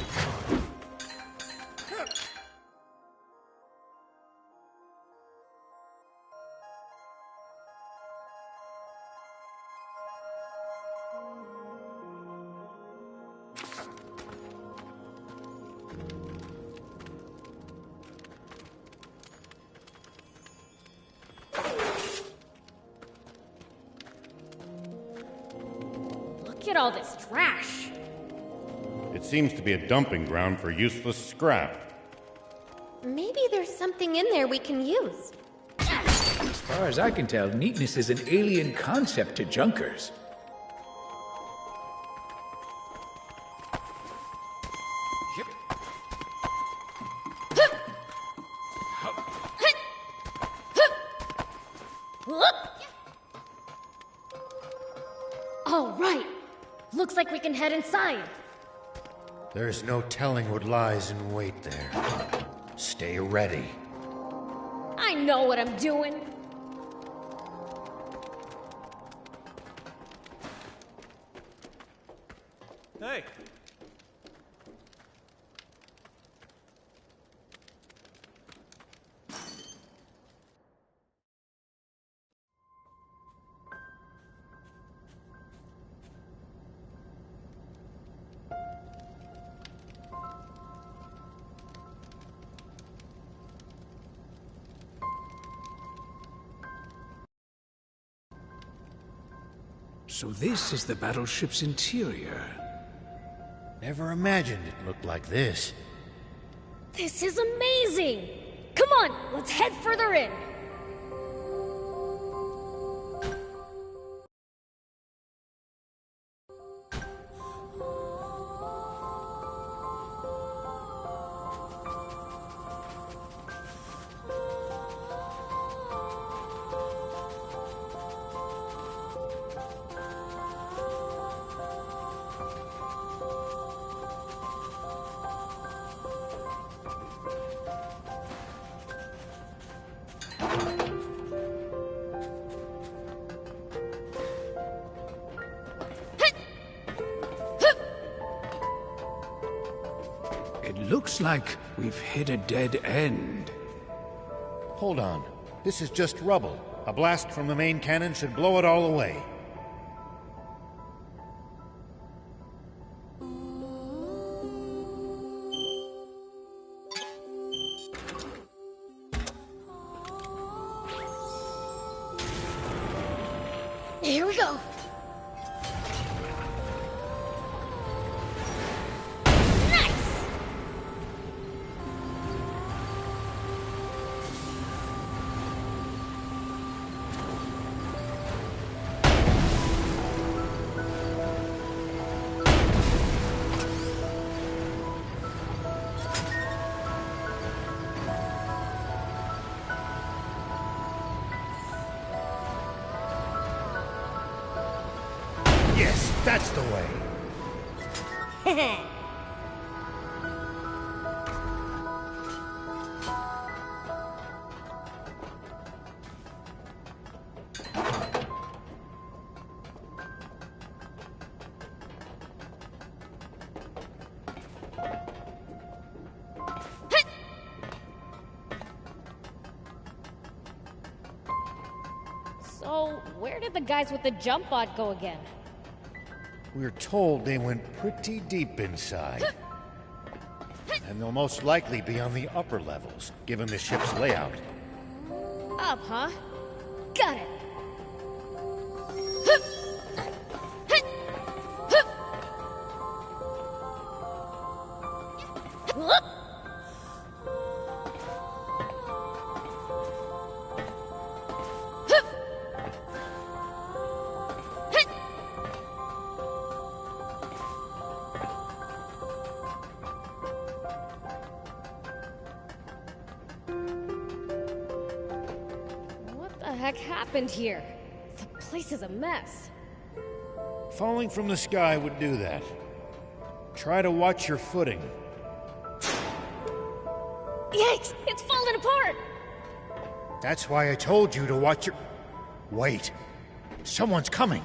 Look at all this trash. It seems to be a dumping ground for useless scrap. Maybe there's something in there we can use. As far as I can tell, neatness is an alien concept to junkers. All right. Looks like we can head inside. There's no telling what lies in wait there. Stay ready. I know what I'm doing. Hey! So this is the battleship's interior. Never imagined it looked like this. This is amazing! Come on, let's head further in. It looks like we've hit a dead end. Hold on. This is just rubble. A blast from the main cannon should blow it all away. Here we go. Nice! Yes, that's the way. So, where did the guys with the jump bot go again? We're told they went pretty deep inside. And they'll most likely be on the upper levels, given the ship's layout. Up, huh? Got it. What the heck happened here? The place is a mess. Falling from the sky would do that. Try to watch your footing. Yikes! It's falling apart! That's why I told you to watch your... Wait. Someone's coming.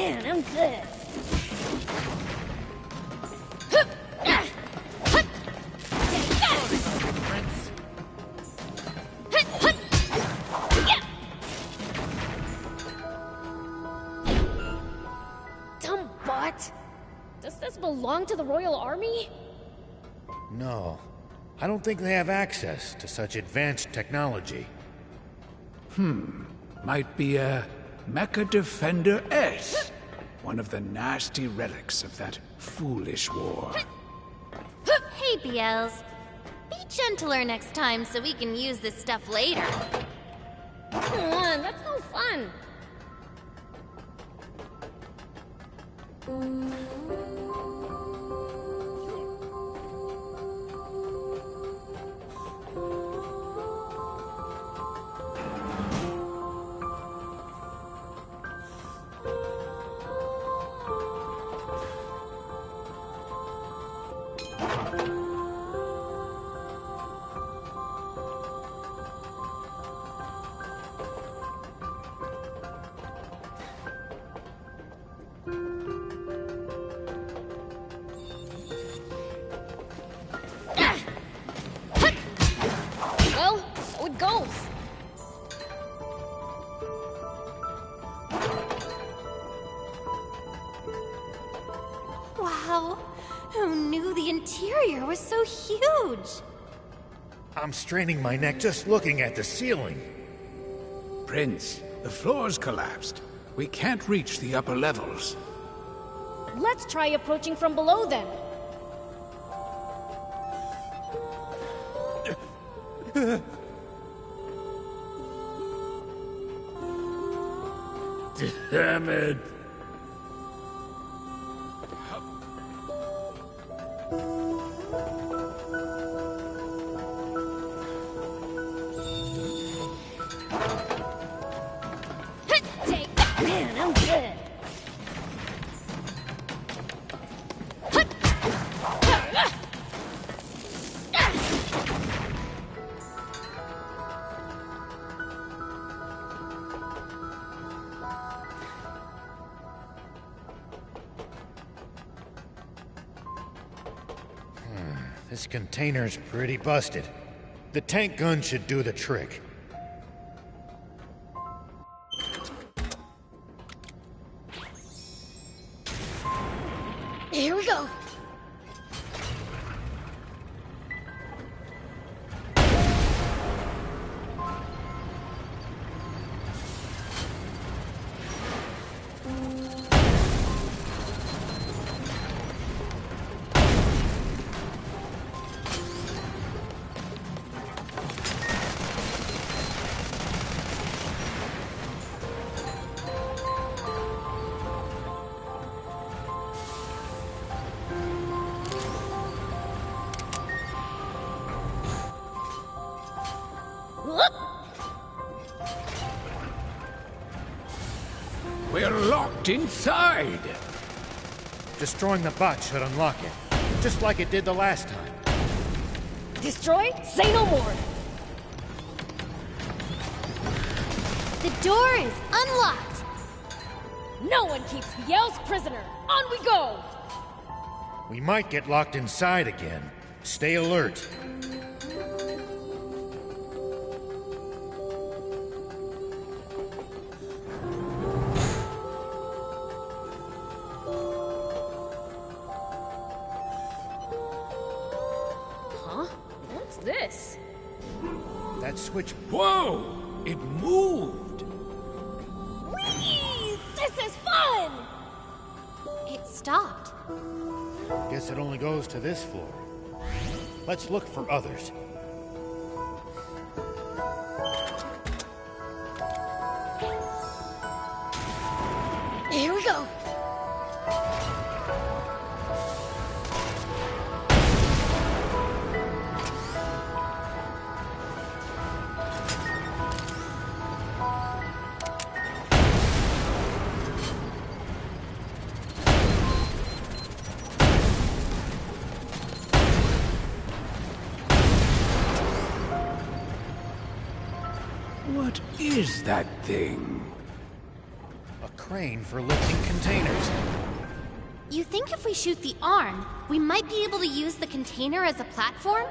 Man, I'm good. Dumb bot. Does this belong to the Royal Army? No. I don't think they have access to such advanced technology. Might be a Mecha Defender S. One of the nasty relics of that foolish war. Hey, BLs. Be gentler next time so we can use this stuff later. Come on, that's no fun. Well, so it goes. Wow. Who knew the interior was so huge? I'm straining my neck just looking at the ceiling. Prince, the floor's collapsed. We can't reach the upper levels. Let's try approaching from below then. Damn it. Take that. Man, I'm good. This container's pretty busted. The tank gun should do the trick. Here we go. We're locked inside! Destroying the bot should unlock it, just like it did the last time. Destroy? Say no more. The door is unlocked. No one keeps Biel's prisoner. On we go. We might get locked inside again. Stay alert. Huh? What's this? That switch. Whoa! It moved! Whee! This is fun! It stopped. Guess it only goes to this floor. Let's look for others. Here we go. What is that thing? A crane for lifting containers. You think if we shoot the arm, we might be able to use the container as a platform?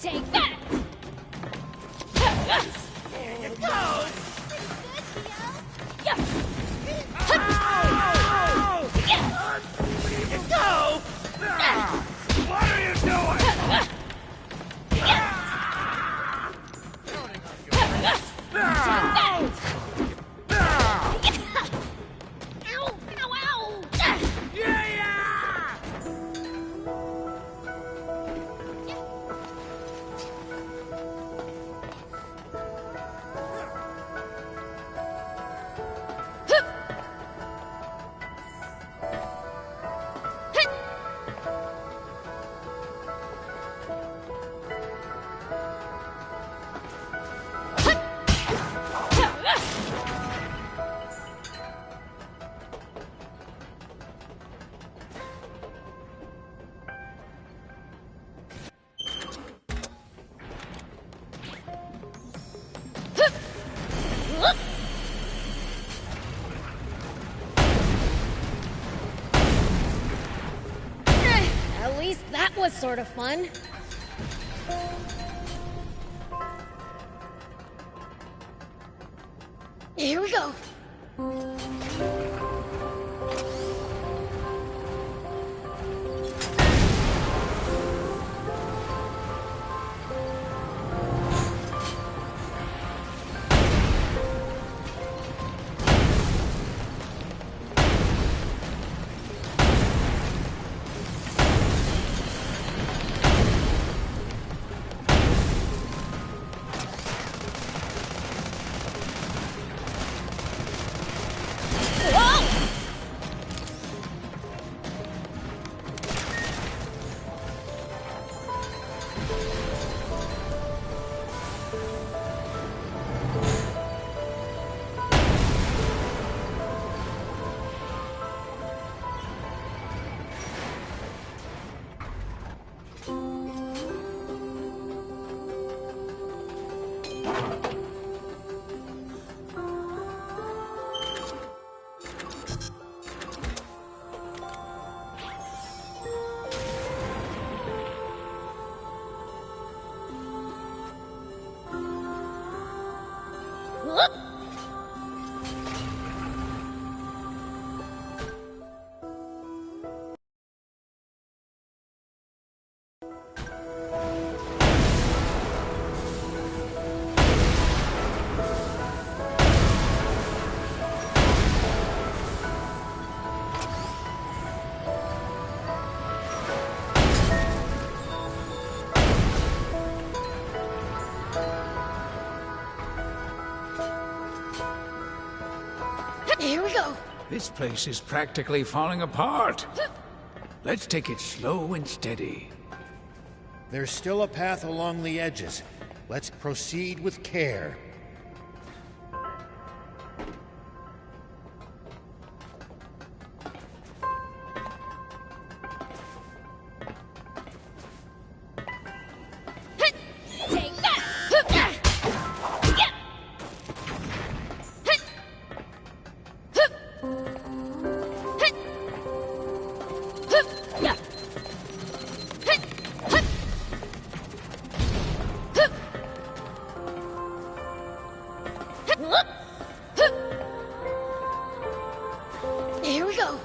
Take that! Here you go! Here you go! What are you doing? Ow! Ow! Ow! At least that was sort of fun. Here we go. Here we go. This place is practically falling apart. Let's take it slow and steady. There's still a path along the edges. Let's proceed with care. Take that! Here we go.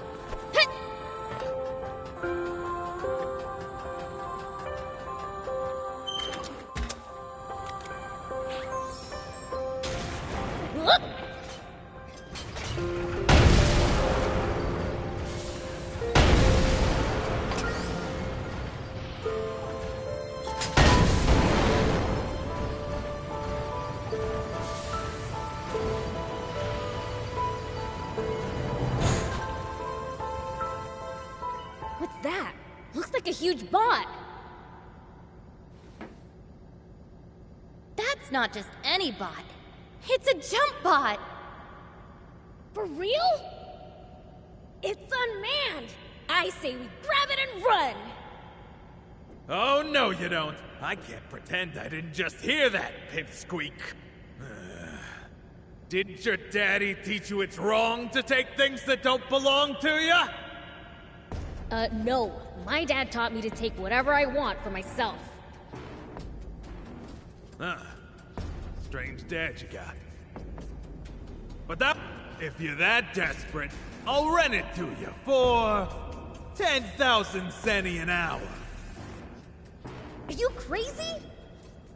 What's that? Looks like a huge bot. That's not just any bot. It's a jump bot. For real? It's unmanned. I say we grab it and run. Oh, no you don't. I can't pretend I didn't just hear that, pipsqueak. Didn't your daddy teach you it's wrong to take things that don't belong to you? No. My dad taught me to take whatever I want for myself. Huh. Strange dad you got. But that, if you're that desperate, I'll rent it to you for 10,000 centi an hour. Are you crazy?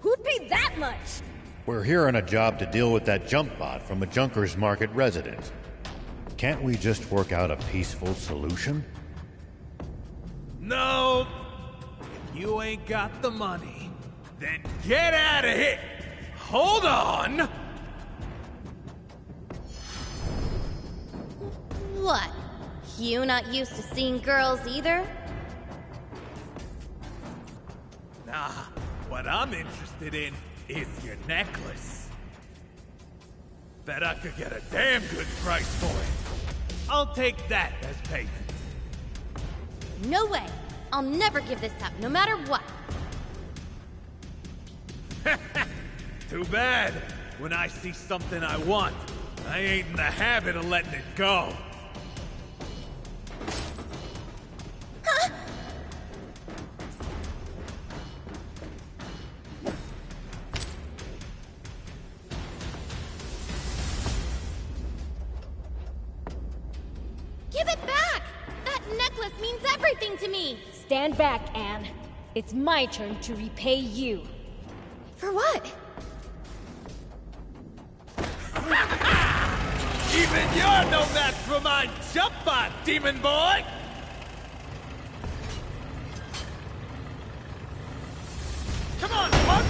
Who'd pay that much? We're here on a job to deal with that jump bot from a Junkers Market resident. Can't we just work out a peaceful solution? No. If you ain't got the money, then get out of here. Hold on. What? You not used to seeing girls either? Nah, what I'm interested in is your necklace. Bet I could get a damn good price for it. I'll take that as payment. No way. I'll never give this up, no matter what. Too bad. When I see something I want, I ain't in the habit of letting it go. Give it back! That necklace means everything to me! Stand back, Anne. It's my turn to repay you. For what? Even you're no match for my jump bot, demon boy! Come on, punk!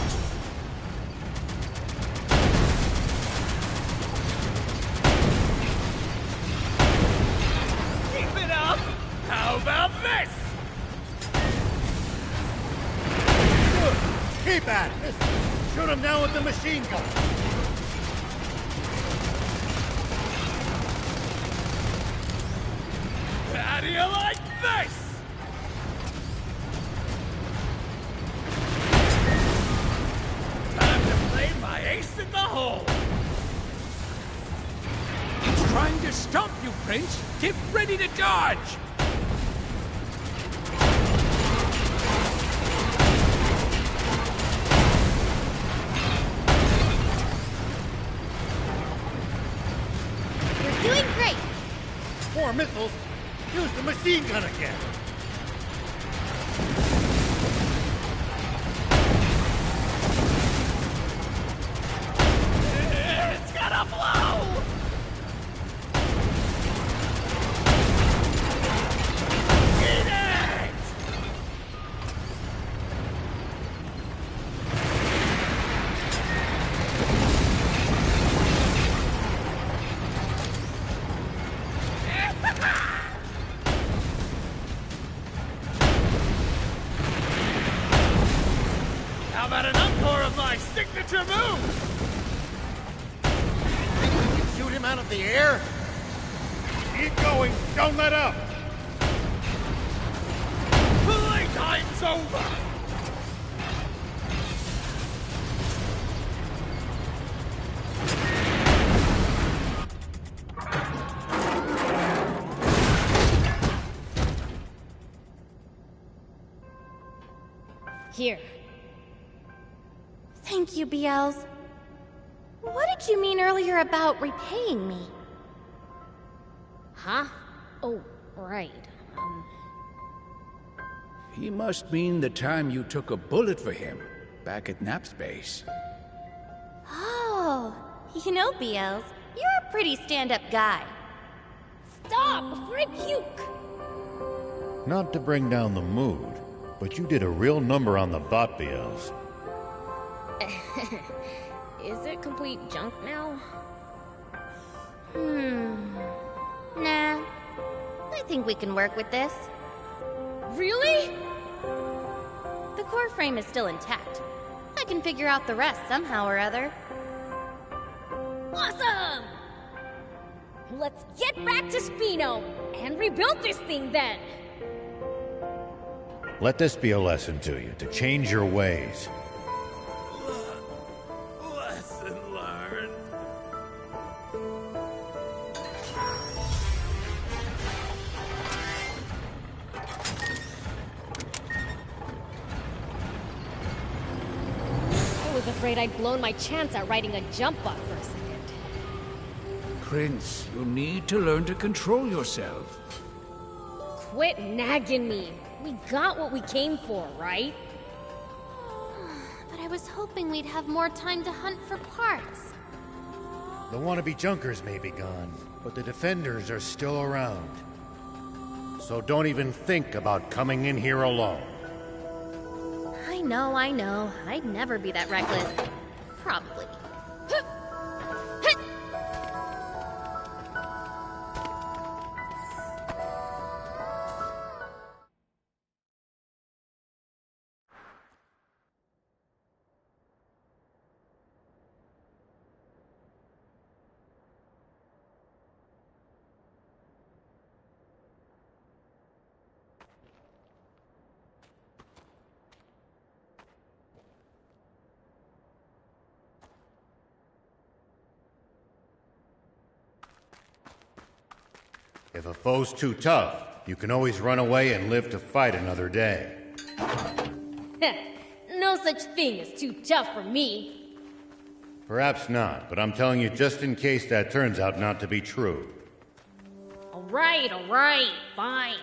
Keep it up! How about this? Keep at it! Shoot him down with the machine gun! How do you like this? Time to play my ace in the hole! It's trying to stop you, Prince. Get ready to dodge. You're doing great! More missiles! Use the machine gun again! It's gonna blow! Eat it! How about an encore of my signature move? Think we can shoot him out of the air? Keep going! Don't let up! Playtime's over! Here. Thank you, BLs. What did you mean earlier about repaying me? Huh? Oh, right. He must mean the time you took a bullet for him back at Nap's base. Oh, You know, BLs, you're a pretty stand-up guy. Stop before I puke! Not to bring down the mood, but you did a real number on the bot BLs. Is it complete junk now? Nah. I think we can work with this. Really? The core frame is still intact. I can figure out the rest somehow or other. Awesome! Let's get back to Spino and rebuild this thing then! Let this be a lesson to you, to change your ways. Lesson learned. I was afraid I'd blown my chance at riding a jump bot for a second. Prince, you need to learn to control yourself. Quit nagging me. We got what we came for, right? But I was hoping we'd have more time to hunt for parts. The wannabe junkers may be gone, but the defenders are still around. So don't even think about coming in here alone. I know. I'd never be that reckless. Probably. If a foe's too tough, you can always run away and live to fight another day. No such thing as too tough for me. Perhaps not, but I'm telling you just in case that turns out not to be true. Alright, fine.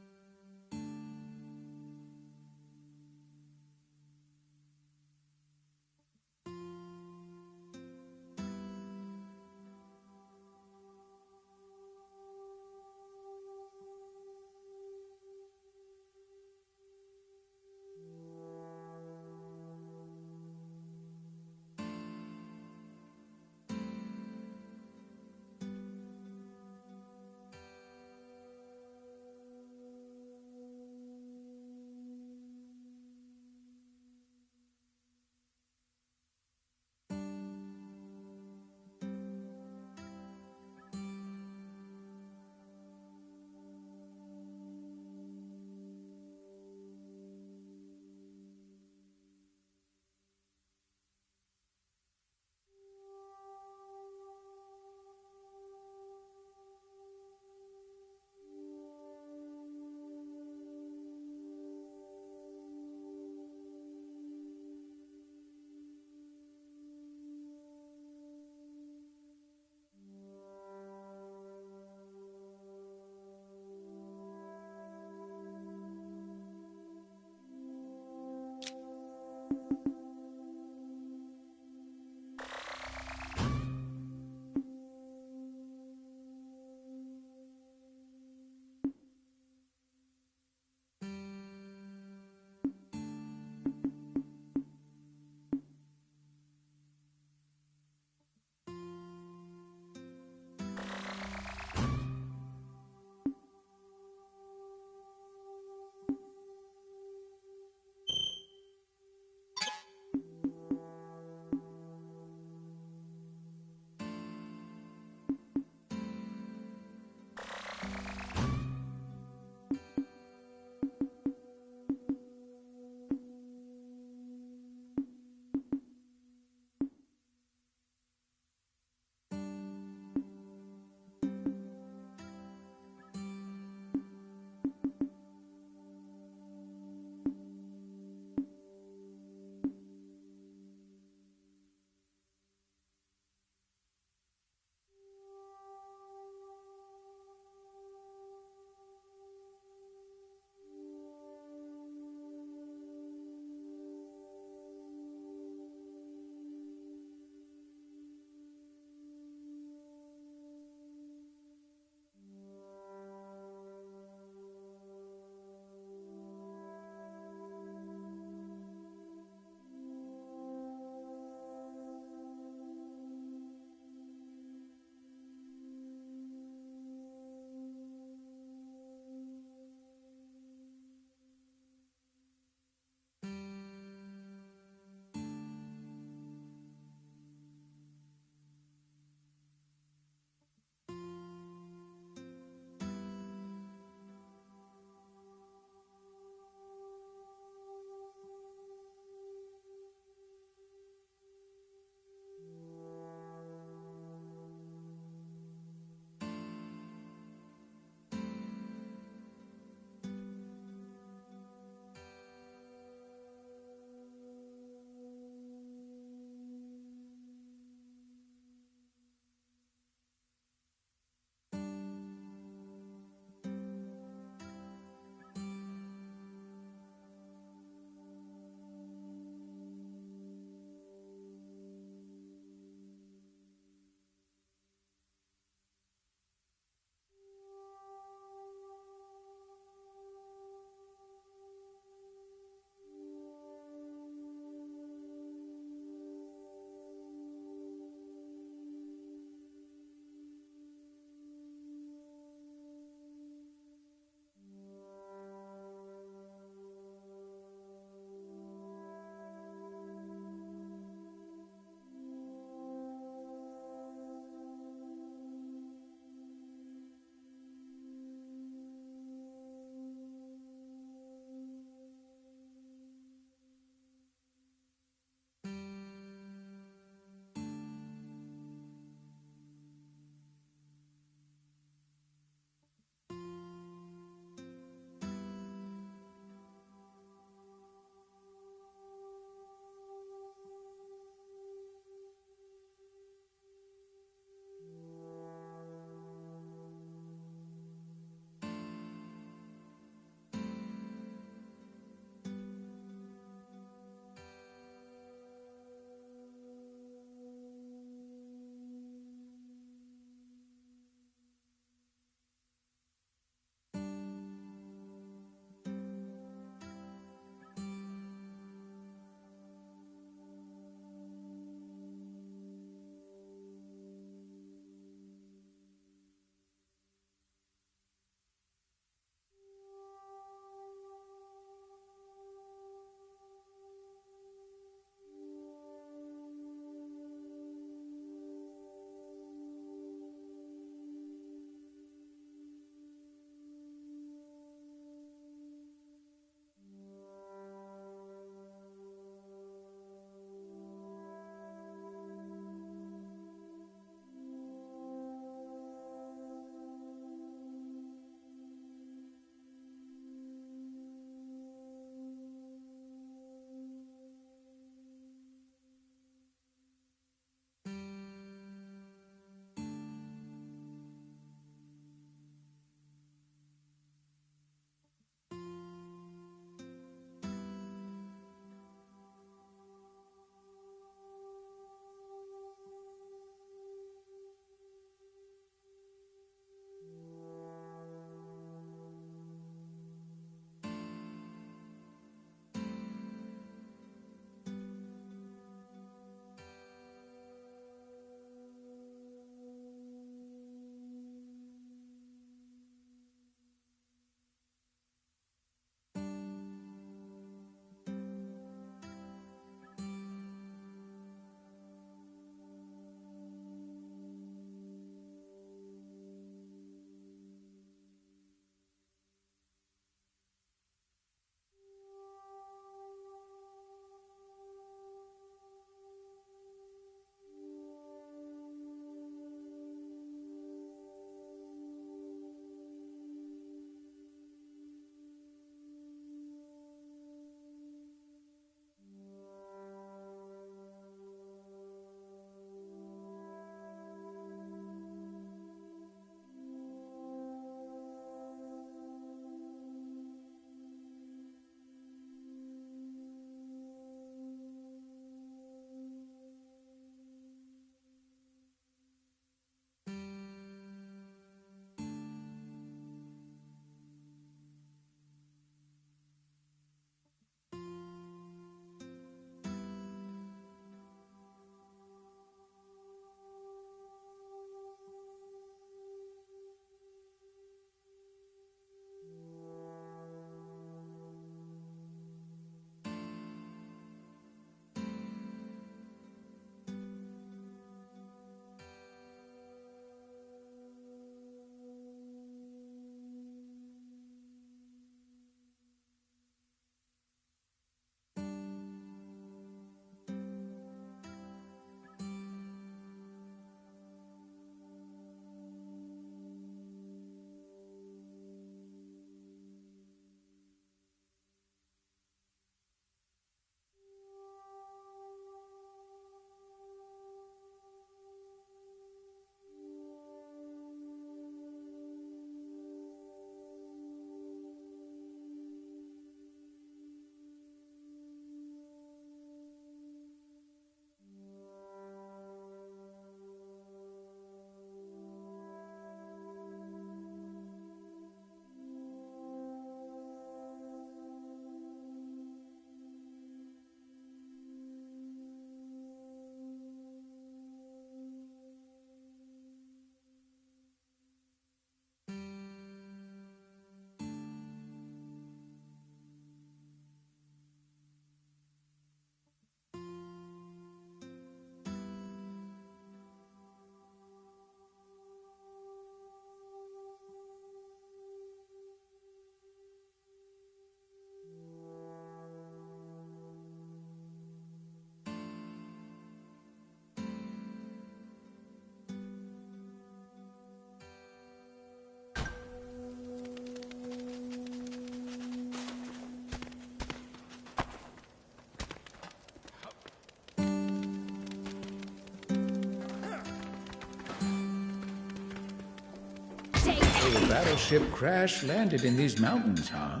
battleship crash-landed in these mountains, huh?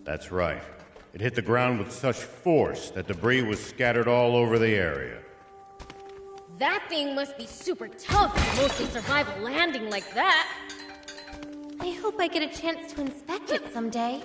That's right. It hit the ground with such force that debris was scattered all over the area. That thing must be super tough to mostly survive a landing like that. I hope I get a chance to inspect it someday.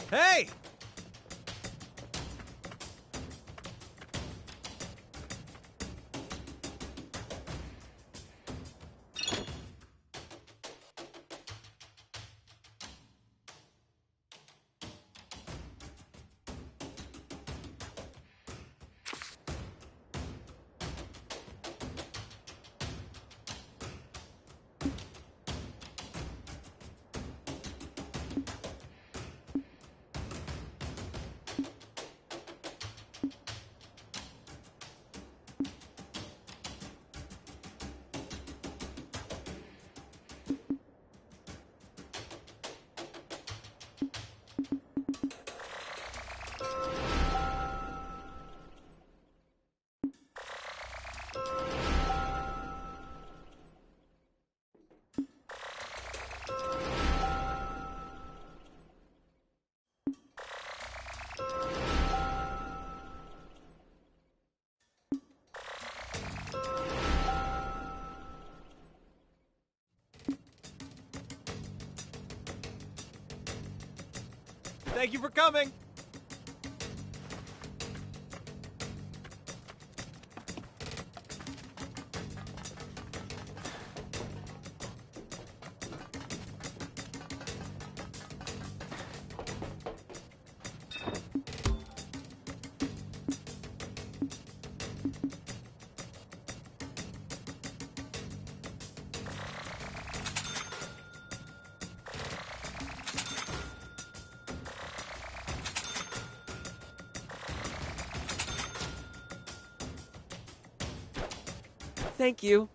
Hey! Thank you for coming! Thank you.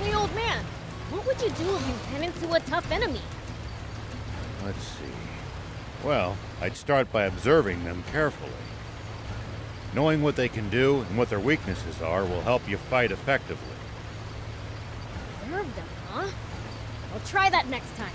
Hey, old man, what would you do if you ran into a tough enemy? Let's see. Well, I'd start by observing them carefully. Knowing what they can do and what their weaknesses are will help you fight effectively. Observe them, huh? I'll try that next time.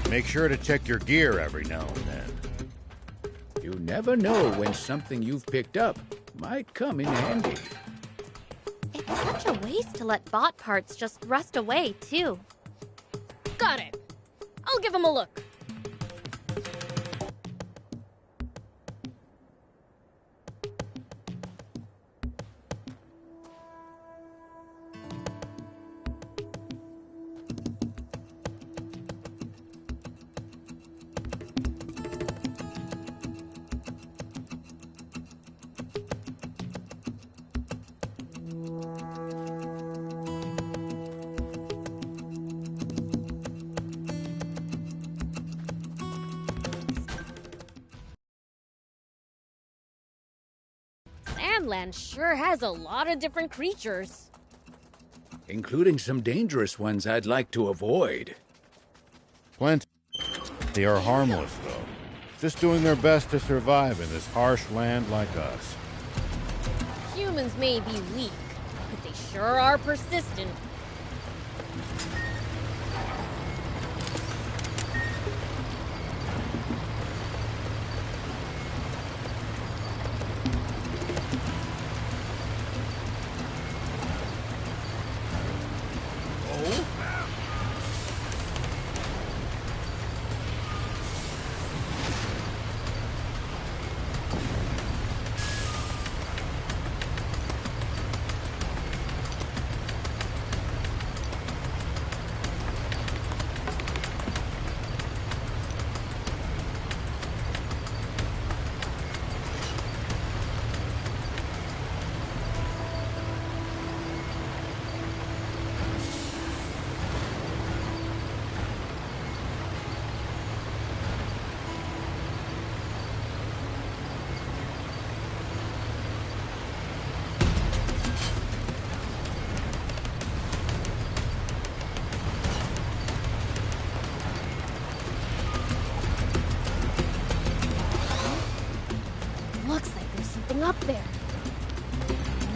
Make sure to check your gear every now and then. You never know when something you've picked up might come in handy. If Such a waste to let bot parts just rust away, too. Got it. I'll give him a look. Sandland sure has a lot of different creatures. Including some dangerous ones I'd like to avoid. Plenty. They are harmless, though. Just doing their best to survive in this harsh land like us. Humans may be weak, but they sure are persistent. Looks like there's something up there.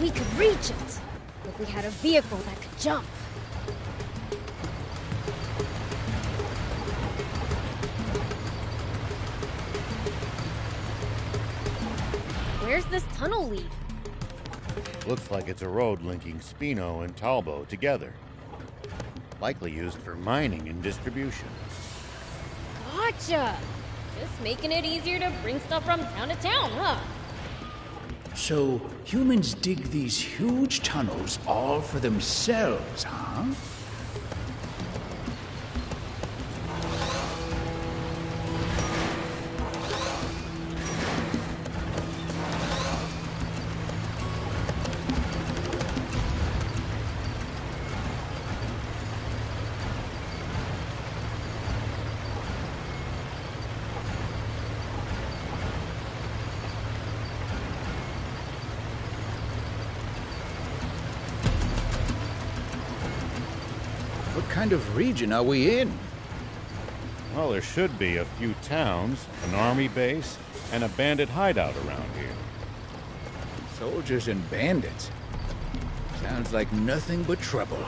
We could reach it if we had a vehicle that could jump. Where's this tunnel lead? Looks like it's a road linking Spino and Talbo together. Likely used for mining and distribution. Gotcha! Just making it easier to bring stuff from town to town, huh? So, humans dig these huge tunnels all for themselves, huh? What kind of region are we in? Well, there should be a few towns, an army base, and a bandit hideout around here. Soldiers and bandits. Sounds like nothing but trouble.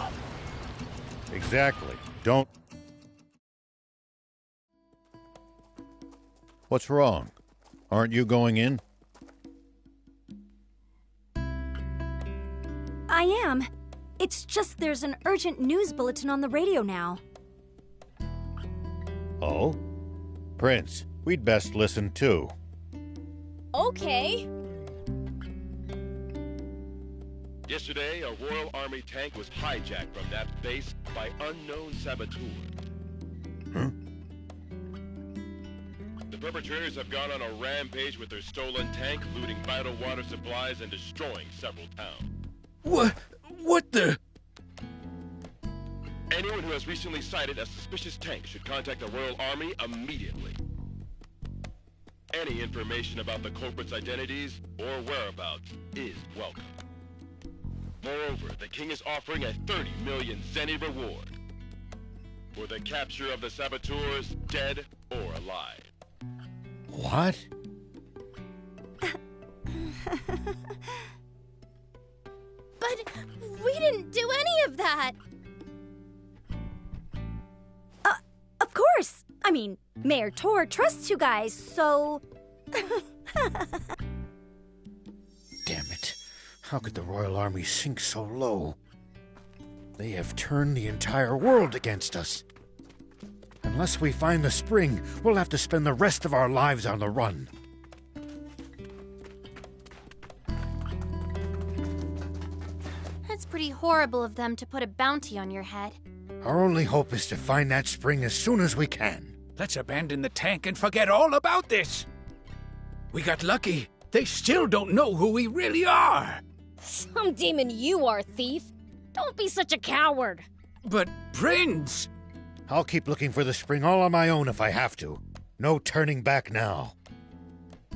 Exactly. Don't... What's wrong? Aren't you going in? I am. It's just there's an urgent news bulletin on the radio now. Oh? Prince, we'd best listen too. Okay. Yesterday, a Royal Army tank was hijacked from that base by unknown saboteurs. Huh? The perpetrators have gone on a rampage with their stolen tank, looting vital water supplies and destroying several towns. What the? Anyone who has recently sighted a suspicious tank should contact the Royal Army immediately. Any information about the culprits' identities or whereabouts is welcome. Moreover, the king is offering a 30 million zenny reward for the capture of the saboteurs, dead or alive. What? But we didn't do any of that! Of course! I mean, Mayor Tor trusts you guys, so... Damn it. How could the Royal Army sink so low? They have turned the entire world against us. Unless we find the spring, we'll have to spend the rest of our lives on the run. It's pretty horrible of them to put a bounty on your head. Our only hope is to find that spring as soon as we can. Let's abandon the tank and forget all about this. We got lucky. They still don't know who we really are. Some demon you are, thief. Don't be such a coward. But, Prince! I'll keep looking for the spring all on my own if I have to. No turning back now.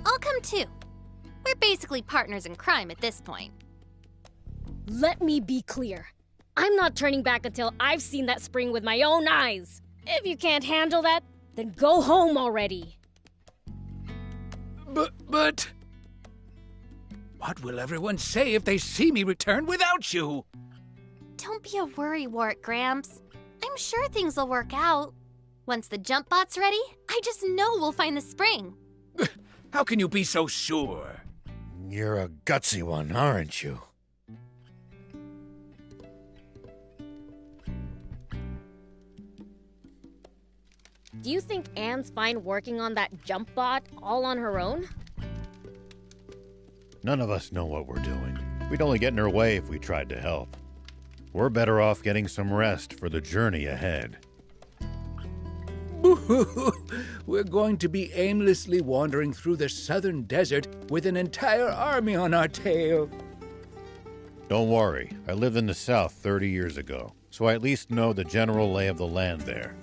I'll come too. We're basically partners in crime at this point. Let me be clear. I'm not turning back until I've seen that spring with my own eyes. If you can't handle that, then go home already. But... What will everyone say if they see me return without you? Don't be a worrywart, Gramps. I'm sure things will work out. Once the jump bot's ready, I just know we'll find the spring. How can you be so sure? You're a gutsy one, aren't you? Do you think Anne's fine working on that jump bot all on her own? None of us know what we're doing. We'd only get in her way if we tried to help. We're better off getting some rest for the journey ahead. We're going to be aimlessly wandering through the southern desert with an entire army on our tail. Don't worry, I lived in the south 30 years ago, so I at least know the general lay of the land there.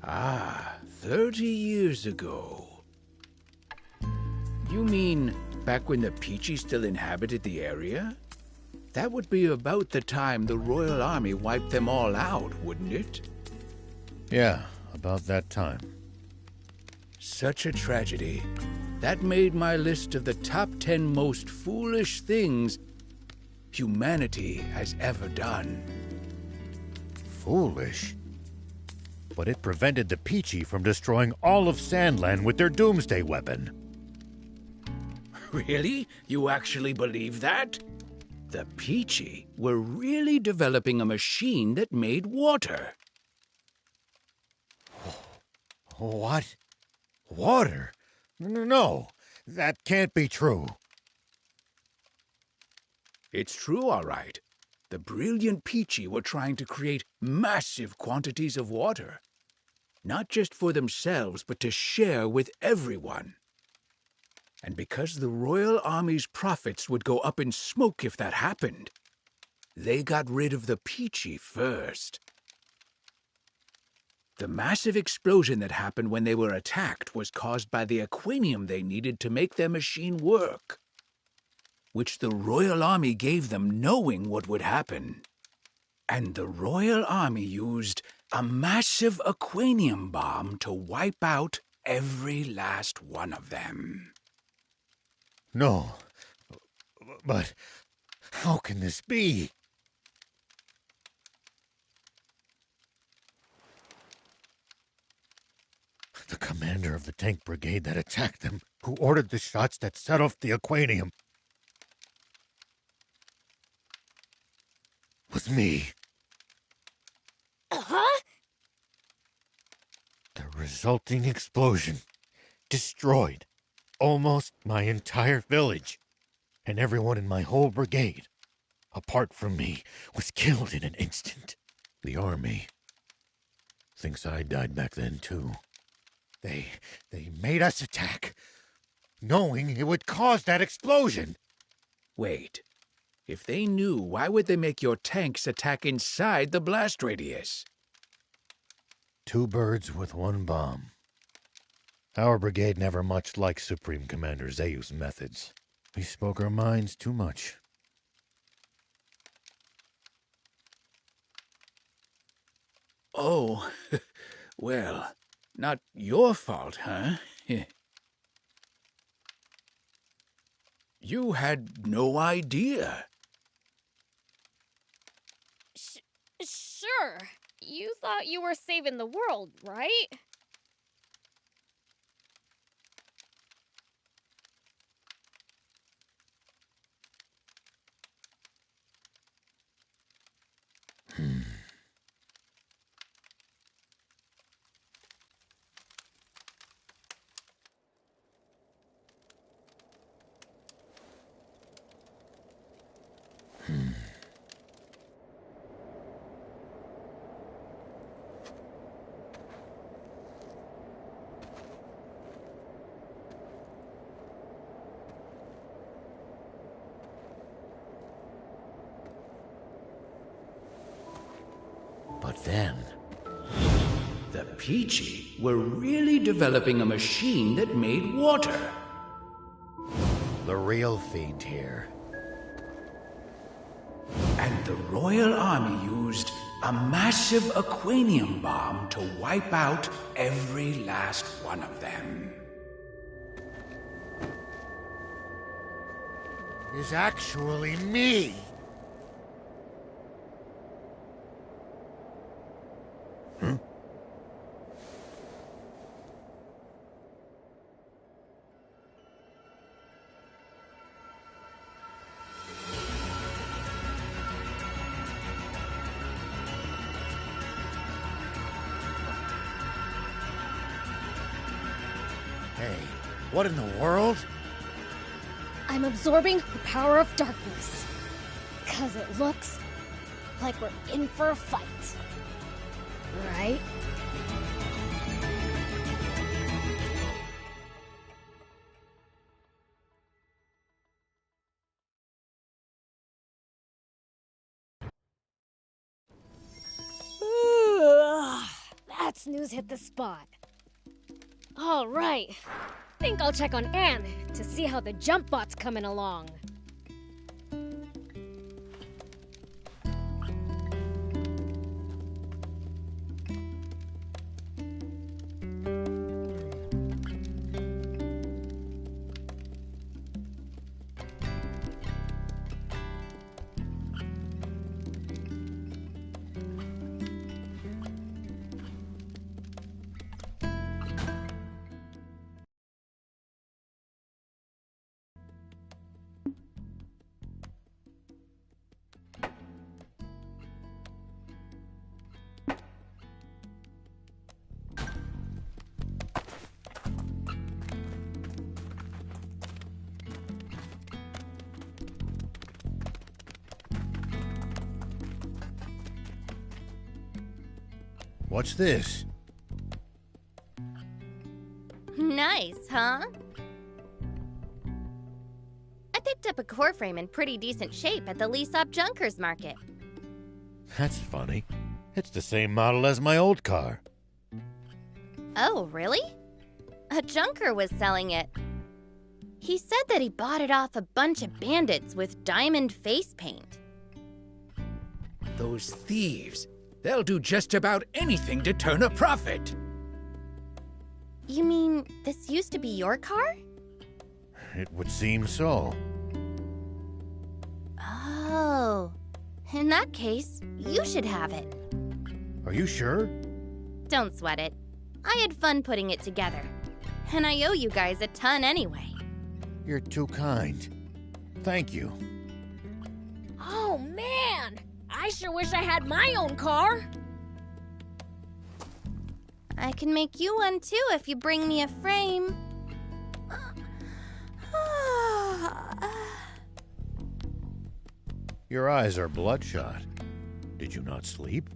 Ah, 30 years ago. You mean back when the Peachy still inhabited the area? That would be about the time the Royal Army wiped them all out, wouldn't it? Yeah, about that time. Such a tragedy. That made my list of the top 10 most foolish things humanity has ever done. Foolish? But it prevented the Peachy from destroying all of Sandland with their doomsday weapon. Really? You actually believe that? The Peachy were really developing a machine that made water. What? Water? No, that can't be true. It's true, all right. The brilliant Peachy were trying to create massive quantities of water. Not just for themselves, but to share with everyone. And because the Royal Army's profits would go up in smoke if that happened, they got rid of the Peachy first. The massive explosion that happened when they were attacked was caused by the aquanium they needed to make their machine work, which the Royal Army gave them knowing what would happen. And the Royal Army used a massive aquanium bomb to wipe out every last one of them. No, but how can this be? The commander of the tank brigade that attacked them, who ordered the shots that set off the aquanium, was me. Huh? The resulting explosion destroyed almost my entire village, and everyone in my whole brigade, apart from me, was killed in an instant. The army thinks I died back then, too. They made us attack, knowing it would cause that explosion. Wait. If they knew, why would they make your tanks attack inside the blast radius? Two birds with one bomb. Our brigade never much liked Supreme Commander Zayu's methods. We spoke our minds too much. Oh, well, not your fault, huh? You had no idea. Sure. You thought you were saving the world, right? But then... The Peachy were really developing a machine that made water. The real fiend here. And the Royal Army used a massive aquanium bomb to wipe out every last one of them. Is actually me. Hey, what in the world? I'm absorbing the power of darkness. 'Cause it looks like we're in for a fight. Right? That snooze hit the spot. All right. Think I'll check on Anne to see how the jump bot's coming along. What's this? Nice, huh? I picked up a core frame in pretty decent shape at the lease-up Junkers market. That's funny. It's the same model as my old car. Oh, really? A junker was selling it. He said that he bought it off a bunch of bandits with diamond face paint. Those thieves. They'll do just about anything to turn a profit. You mean this used to be your car? It would seem so. Oh. In that case, you should have it. Are you sure? Don't sweat it. I had fun putting it together. And I owe you guys a ton anyway. You're too kind. Thank you. Oh, man! I sure wish I had my own car. I can make you one too if you bring me a frame. Your eyes are bloodshot. Did you not sleep?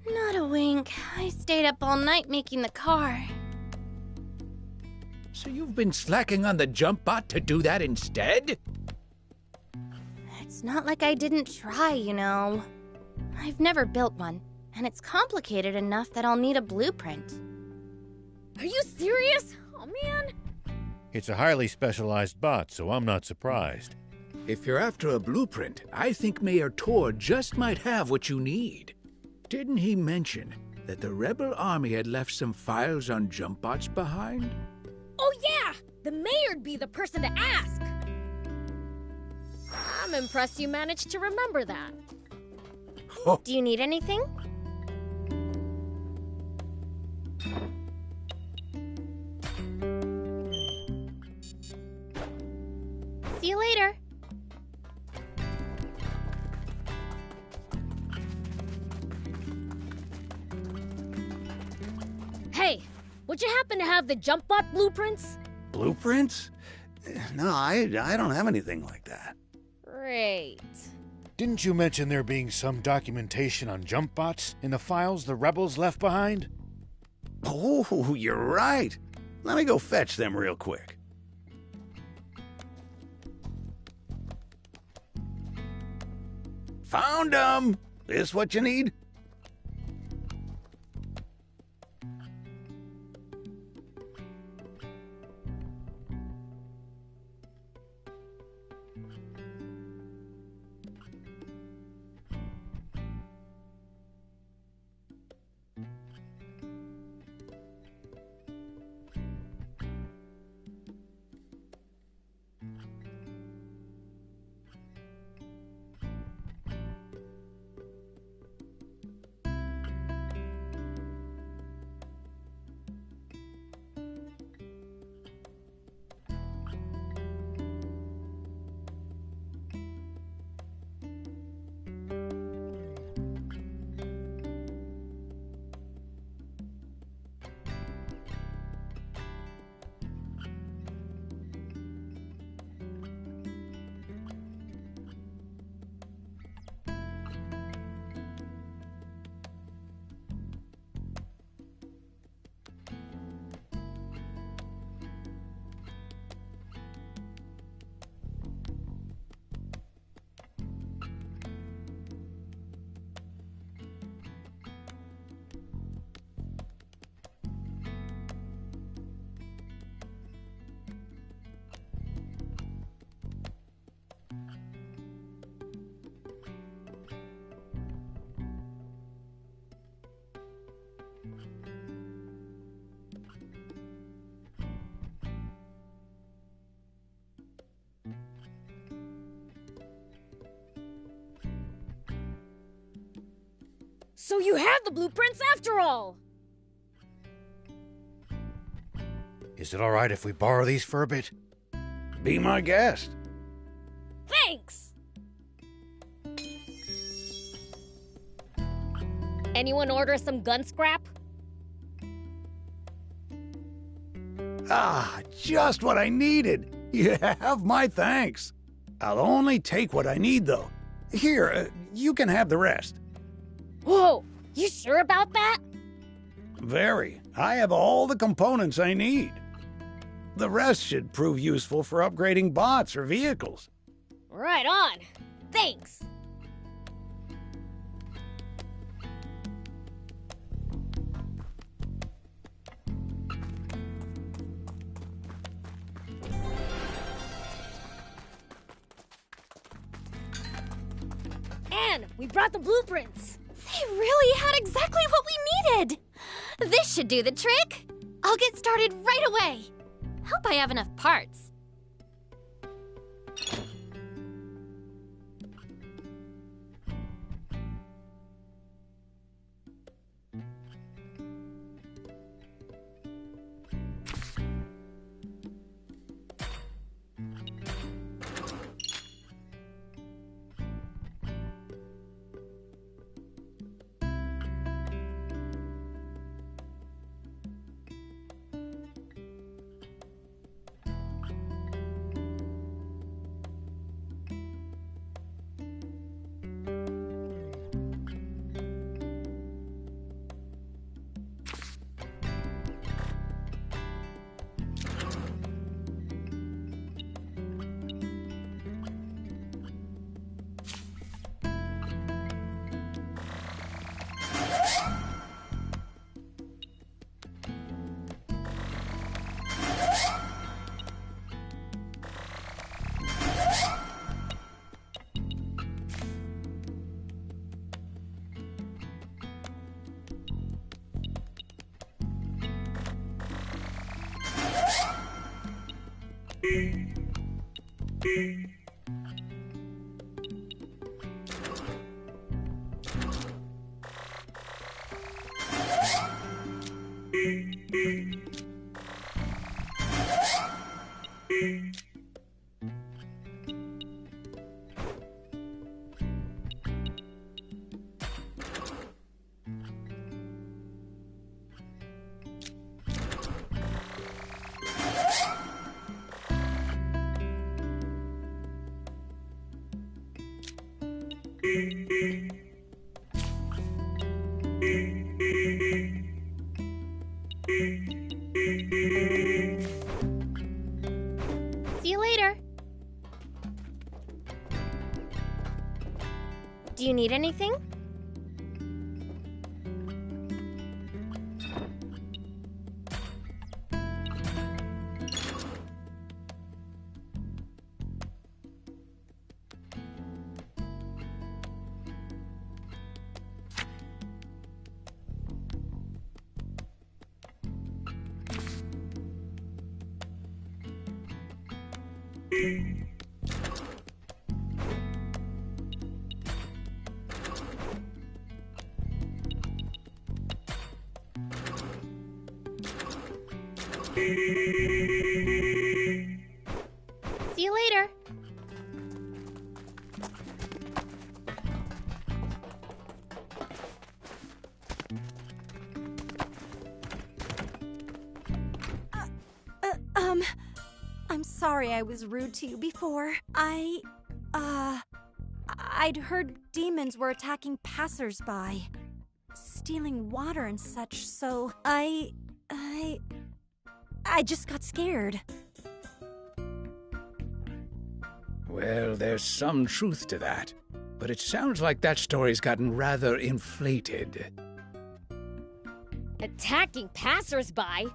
Not a wink. I stayed up all night making the car. So you've been slacking on the jump bot to do that instead? It's not like I didn't try, you know. I've never built one, and it's complicated enough that I'll need a blueprint. Are you serious? Oh, man. It's a highly specialized bot, so I'm not surprised. If you're after a blueprint, I think Mayor Tor just might have what you need. Didn't he mention that the rebel army had left some files on jump bots behind? Oh, yeah! The mayor'd be the person to ask. I'm impressed you managed to remember that. Oh. Do you need anything? See you later. would you happen to have the jump bot blueprints? Blueprints? No, I don't have anything like that. Great. Didn't you mention there being some documentation on jump bots in the files the rebels left behind? Oh, you're right. Let me go fetch them real quick. Found them! This what you need? So you have the blueprints after all! Is it alright if we borrow these for a bit? Be my guest. Thanks! Anyone order some gun scrap? Ah, just what I needed. You have my thanks. I'll only take what I need, though. Here, you can have the rest. Whoa, you sure about that? Very. I have all the components I need. The rest should prove useful for upgrading bots or vehicles. Right on. Thanks. Anne, we brought the blueprints. They really had exactly what we needed! This should do the trick! I'll get started right away! Hope I have enough parts. See you later. Do you need anything? See you later. I'm sorry I was rude to you before. I'd heard demons were attacking passersby, stealing water and such, so I just got scared. Well, there's some truth to that, but it sounds like that story's gotten rather inflated. Attacking passersby?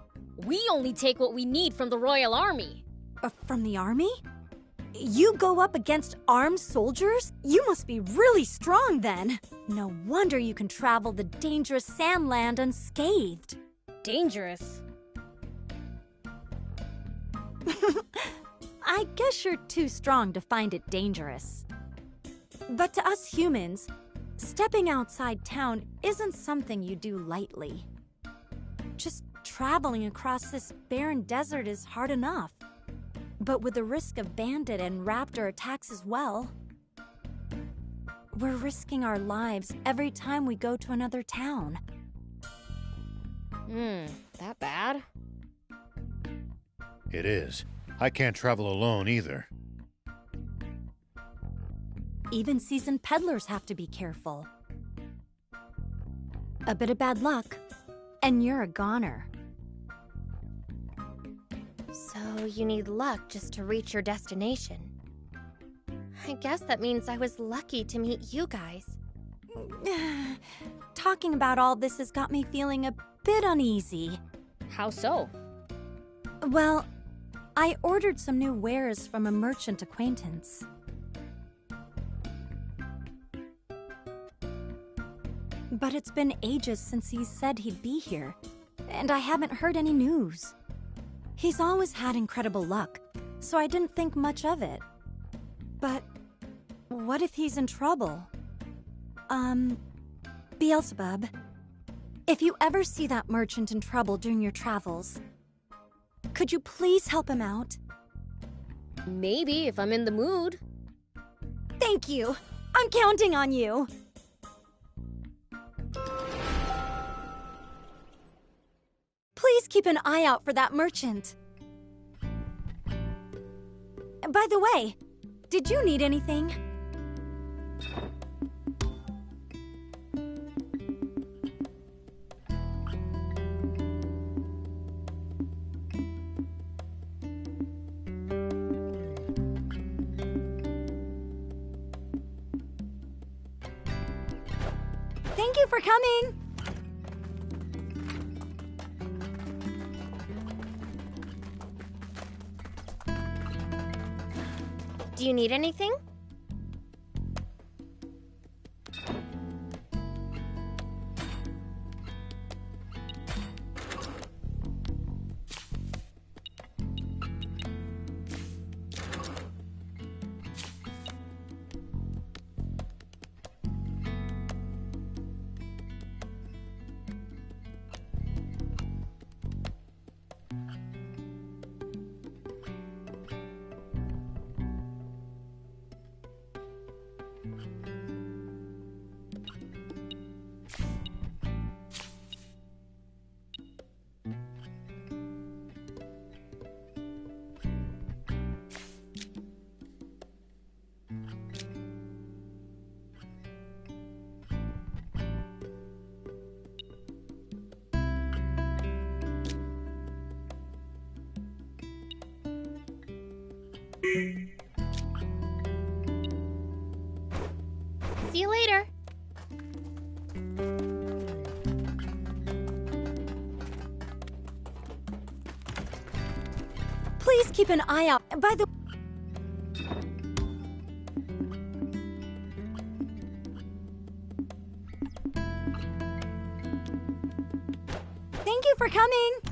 We only take what we need from the Royal Army. From the army? You go up against armed soldiers? You must be really strong then. No wonder you can travel the dangerous Sandland unscathed. Dangerous? I guess you're too strong to find it dangerous. But to us humans, stepping outside town isn't something you do lightly. Just traveling across this barren desert is hard enough. But with the risk of bandit and raptor attacks as well, we're risking our lives every time we go to another town. That bad? It is. I can't travel alone either. Even seasoned peddlers have to be careful. A bit of bad luck, and you're a goner. So you need luck just to reach your destination. I guess that means I was lucky to meet you guys. Talking about all this has got me feeling a bit uneasy. How so? Well, I ordered some new wares from a merchant acquaintance. But it's been ages since he said he'd be here, and I haven't heard any news. He's always had incredible luck, so I didn't think much of it. But what if he's in trouble? Beelzebub, if you ever see that merchant in trouble during your travels, could you please help him out? Maybe, if I'm in the mood. Thank you. I'm counting on you. Please keep an eye out for that merchant. By the way, did you need anything? Thank you for coming. Do you need anything? See you later. Please keep an eye out. By the Thank you for coming.